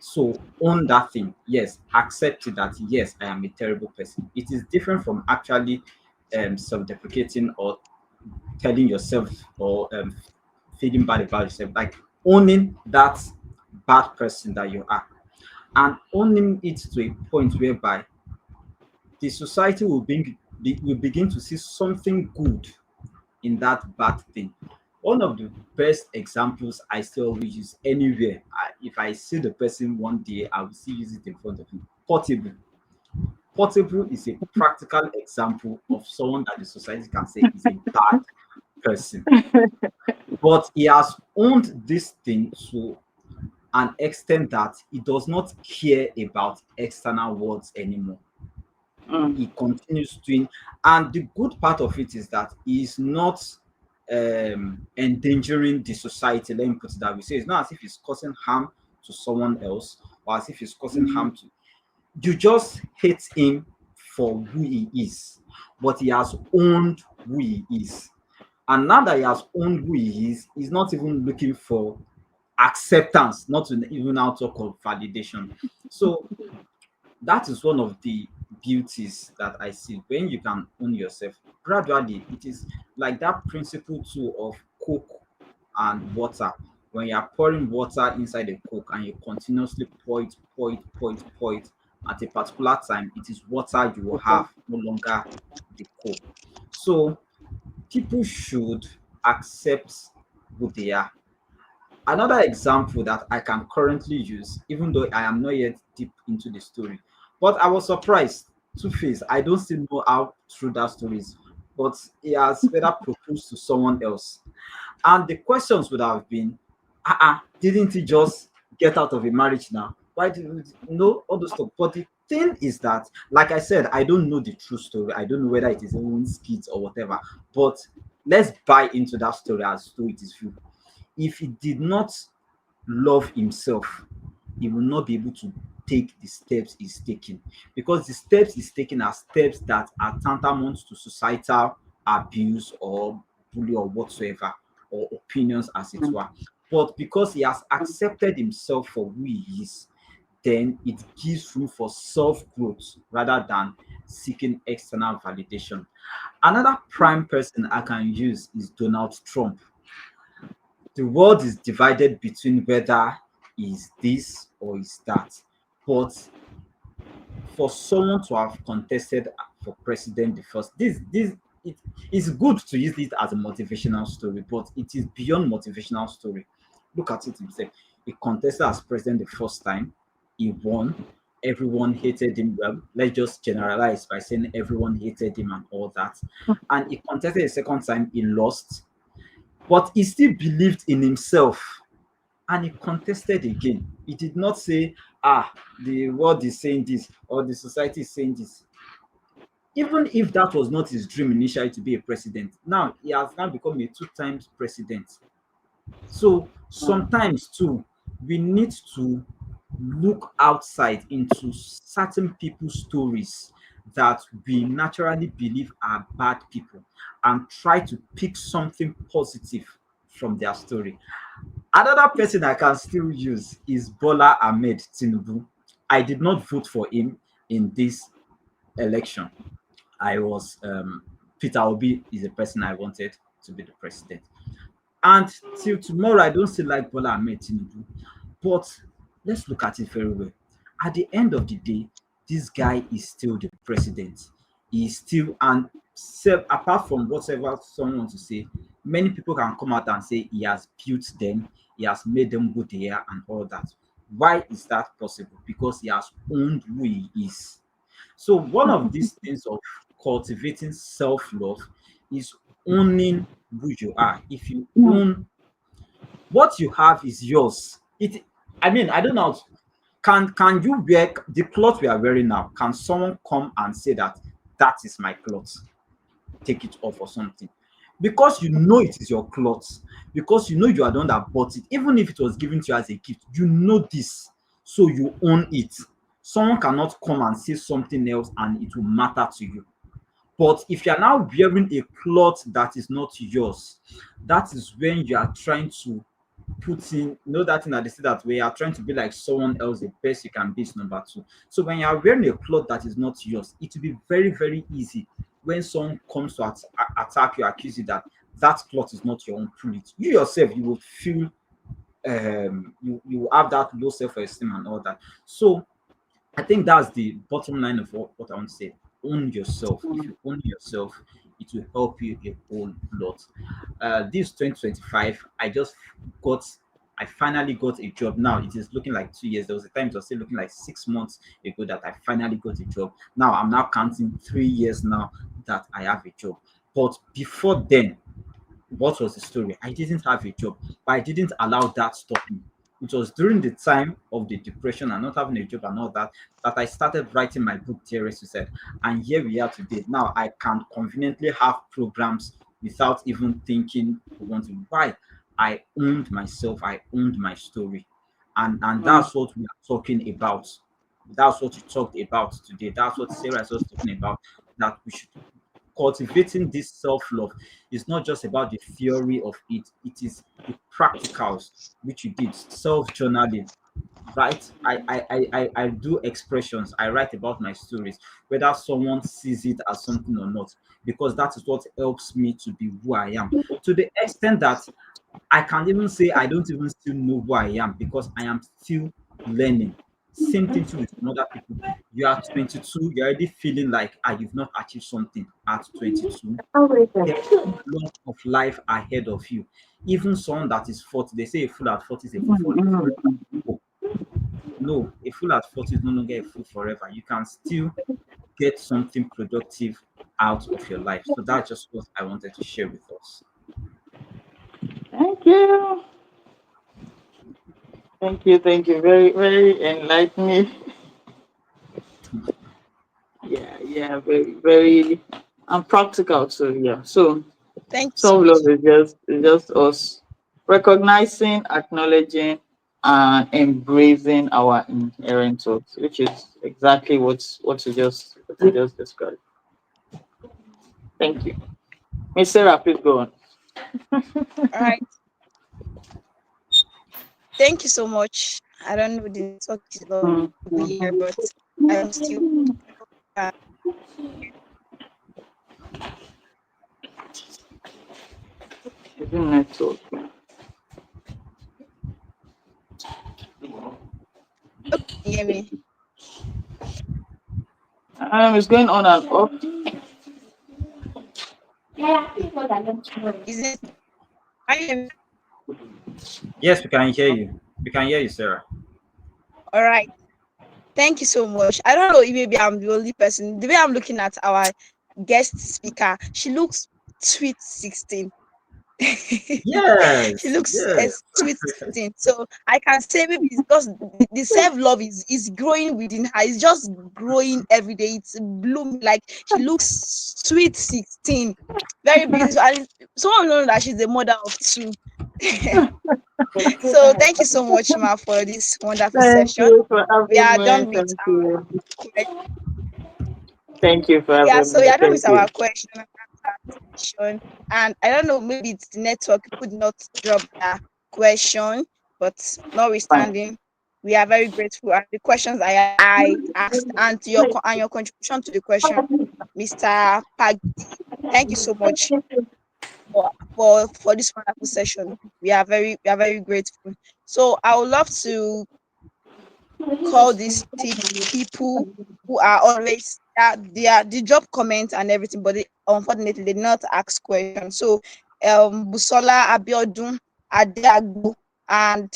So own that thing. Yes, accept it that yes, I am a terrible person. It is different from actually self-deprecating or telling yourself, or feeling bad about yourself, like owning that bad person that you are, and owning it to a point whereby the society will begin to see something good in that bad thing. One of the best examples I still always use anywhere, if I see the person one day, I will still use it in front of him. Portable. Portable is a practical example of someone that the society can say is a bad person, but he has owned this thing to an extent that he does not care about external words anymore. mm, He continues doing, and the good part of it is that he is not endangering the society. Let me put it that way. So it's not as if he's causing harm to someone else, or as if he's causing mm, harm to you. Just hate him for who he is, but he has owned who he is. And now that he has owned who he is, he's not even looking for acceptance, not to even now talk of validation. So that is one of the beauties that I see when you can own yourself. Gradually, it is like that principle too of Coke and water. When you are pouring water inside a Coke and you continuously pour it, pour it, pour it, pour it, at a particular time, it is water you will okay, have, no longer the Coke. So people should accept who they are. Another example that I can currently use, even though I am not yet deep into the story, but I was surprised. Two Face, I don't still know how true that story is, but he has whether proposed to someone else. And the questions would have been, didn't he just get out of a marriage now? Why did you know all those stuff? But the thing is that, like I said, I don't know the true story. I don't know whether it is even skits or whatever. But let's buy into that story as though it is true. If he did not love himself, he will not be able to take the steps he's taking, because the steps he's taking are steps that are tantamount to societal abuse or bully or whatsoever, or opinions as it mm, were. But because he has accepted himself for who he is, then it gives room for self growth rather than seeking external validation. Another prime person I can use is Donald Trump. The world is divided between whether is this or is that. But for someone to have contested for president the first, this it is good to use it as a motivational story, but it is beyond motivational story. Look at it himself. He contested as president the first time, he won. Everyone hated him. Well, let's just generalize by saying everyone hated him and all that. And he contested the second time, he lost, but he still believed in himself and he contested again. He did not say, the world is saying this or the society is saying this. Even if that was not his dream initially to be a president, now he has now become a two times president. So sometimes too, we need to look outside into certain people's stories that we naturally believe are bad people and try to pick something positive from their story. Another person I can still use is Bola Ahmed Tinubu. I did not vote for him in this election. I was Peter Obi is the person I wanted to be the president. And till tomorrow, I don't still like Bola Ahmed Tinubu. But let's look at it very well. At the end of the day, this guy is still the president. He is still, and apart from whatever someone wants to say, many people can come out and say he has built them, he has made them go there and all that. Why is that possible? Because he has owned who he is. So one of these things of cultivating self-love is owning who you are. If you own what you have is yours. I mean, I don't know. Can you wear the cloth we are wearing now? Can someone come and say that that is my cloth? Take it off or something. Because you know it is your cloth, because you know you are the one that bought it, even if it was given to you as a gift, you know this, so you own it. Someone cannot come and say something else and it will matter to you. But if you are now wearing a cloth that is not yours, that is when you are trying to put in, that thing that they say that we are trying to be like someone else, the best you can be is number two. So when you are wearing a cloth that is not yours, it will be very, very easy when someone comes to attack you, accuse you that that cloth is not your own, pull it. You yourself, you will feel you will have that low self-esteem and all that. So I think that's the bottom line of what I want to say. Own yourself. If you own yourself, it will help you a whole lot. This 2025, got, I finally got a job. Now it is looking like 2 years. There was a time it was still looking like 6 months ago that I finally got a job. Now I'm now counting 3 years now that I have a job. But before then, what was the story? I didn't have a job, but I didn't allow that stop me. It was during the time of the depression and not having a job and all that that I started writing my book, 𝐸𝐴𝑀. And here we are today. Now I can conveniently have programs without even thinking wanting. Why? I owned myself, I owned my story. And that's what we are talking about. That's what you talked about today. That's what Sarah is also talking about. That we should cultivating this self-love is not just about the theory of it, it is the practicals which you did, self-journaling, right? I do expressions, I write about my stories, whether someone sees it as something or not, because that is what helps me to be who I am, to the extent that I can even say I don't even still know who I am because I am still learning. Same thing too with some other people. You are 22, you're already feeling like you've not achieved something at 22. There's a lot of life ahead of you. Even someone that is 40, they say a fool at 40 is a fool for forever. No, no, a fool at 40 is no longer a fool forever. You can still get something productive out of your life. So that's just what I wanted to share with us. Thank you. Thank you. Thank you. Very, very enlightening. Yeah, yeah, very, very and practical too. Yeah. So Thank you so self much. love is just us recognizing, acknowledging, and embracing our inherent thoughts, which is exactly what you just described. Thank you. Miss Sarah, please go on. All right. Thank you so much. I don't know the network is not Mm. here, but I'm still uh, Is it network? hear me. It's going on and off. Is it? Are you hear me? Yes, we can hear you. We can hear you, Sarah. All right. Thank you so much. I don't know if maybe I'm the only person. The way I'm looking at our guest speaker, she looks sweet 16. She Yes, looks yes. sweet 16. So I can say maybe it's because the self-love is growing within her. It's just growing every day. It's blooming like she looks sweet 16. Very beautiful. And someone know that she's a mother of two. So thank you so much, Ma, for this wonderful Thank session. you for We having are me. done with Thank our you. question. Thank you for Yeah, having so we me. are done with Thank our you. question and answer session. And I don't know, maybe it's the network could not drop their question, but Fine. notwithstanding, we are very grateful. And the questions I asked and your contribution to the question, Mr. PaGidi, thank you so much for this wonderful session. We are very grateful. So I would love to call these people who are always they are the job comment and everything, but unfortunately they did not ask questions. So Busola Abiodun Adeagbo and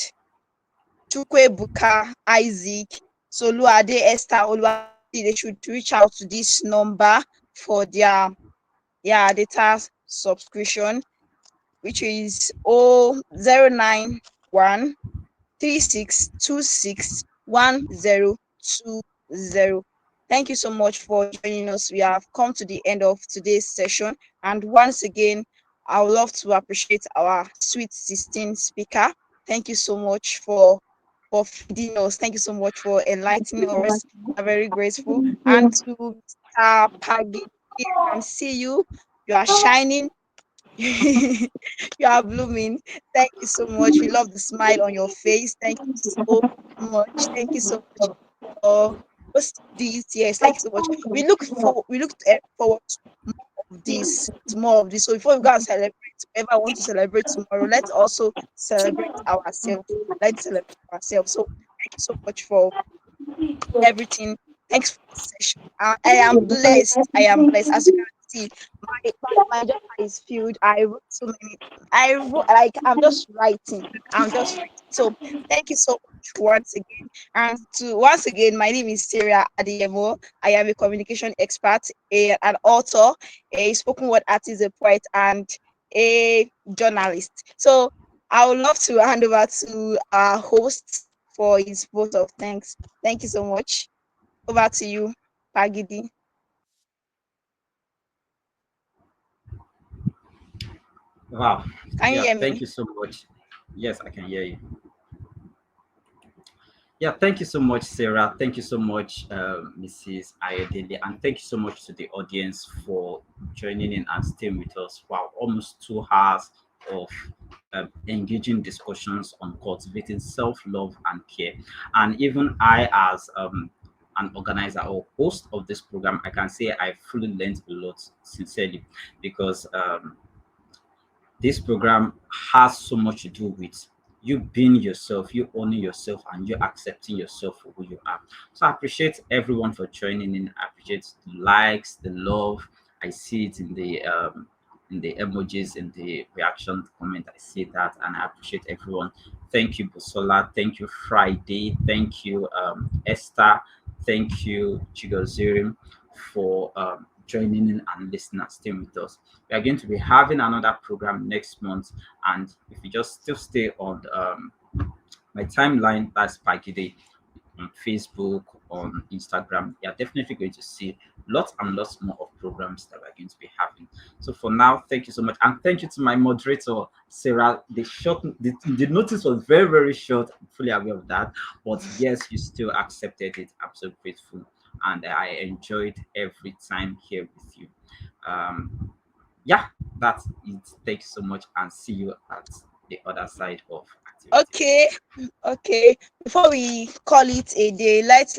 𝐃𝐀𝐘𝐄𝐒𝐈𝐍𝐄'I𝑒 Isaac Soluade Esther Oluwa, they should reach out to this number for their data subscription, which is 091 36261020. Thank you so much for joining us. We have come to the end of today's session. And once again, I would love to appreciate our sweet 16 speaker. Thank you so much for feeding us. Thank you so much for enlightening us. I'm very grateful. And to Mr. PaGidi, I can see you. You are shining. You are blooming. Thank you so much. We love the smile on your face. Thank you so much. Thank you so much for hosting this. Yes, thank you so much. We look forward to more of this. So before we go and celebrate, whoever want to celebrate tomorrow, let's also celebrate ourselves. Let's celebrate ourselves. So thank you so much for everything. Thanks for the session. I am blessed. I am blessed. As you can see, my journal is filled. I wrote so many. I wrote like I'm just writing. I'm just writing. So thank you so much once again. And to once again, my name is Sarah Adeyemo. I am a communication expert, an author, a spoken word artist, a poet, and a journalist. So I would love to hand over to our host for his vote of thanks. Thank you so much. Over to you, PaGidi. Wow. Can you Yeah, hear thank me? you so much. Yes, I can hear you. Yeah, thank you so much, Sarah. Thank you so much, Mrs. Ayodele, and thank you so much to the audience for joining in and staying with us. Wow, almost 2 hours of engaging discussions on cultivating self-love and care. And even I, as an organizer or host of this program, I can say I fully learned a lot, sincerely, because this program has so much to do with you being yourself, you owning yourself, and you accepting yourself for who you are. So I appreciate everyone for joining in. I appreciate the likes, the love. I see it in the emojis, in the reaction comment. I see that, and I appreciate everyone. Thank you, Busola. Thank you, Friday. Thank you, Esther. Thank you, 𝐃𝐀𝐘𝐒𝐈𝐍𝐄, for joining in and listening and staying with us. We are going to be having another program next month, and if you just still stay on my timeline, that's PaGidi on Facebook, on Instagram, you're definitely going to see lots and lots more of programs that we're going to be having. So for now, thank you so much, and thank you to my moderator, Sarah. The notice was very, very short. I'm fully aware of that, but yes, you still accepted it. I'm so grateful, and I enjoyed every time here with you. Yeah, that's it. Thank you so much, and see you at the other side of activities. Okay, okay. Before we call it a day, let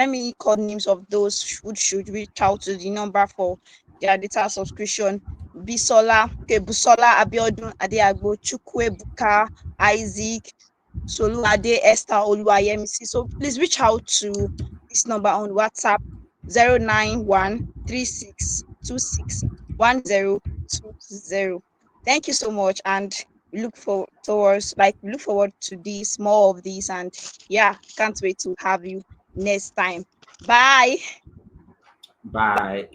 me call names of those who should reach out to the number for their data subscription. Busola Abiodun Adeagbo, 𝐃𝐀𝐘𝐄𝐒𝐈𝐍𝐄'I𝑒 Isaac Soluade Esther Oluwayemisi. So please reach out to this number on WhatsApp 09136261020. Thank you so much, and we look forward to this more of this, and yeah, can't wait to have you next time. Bye. Bye.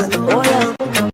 Oh yeah.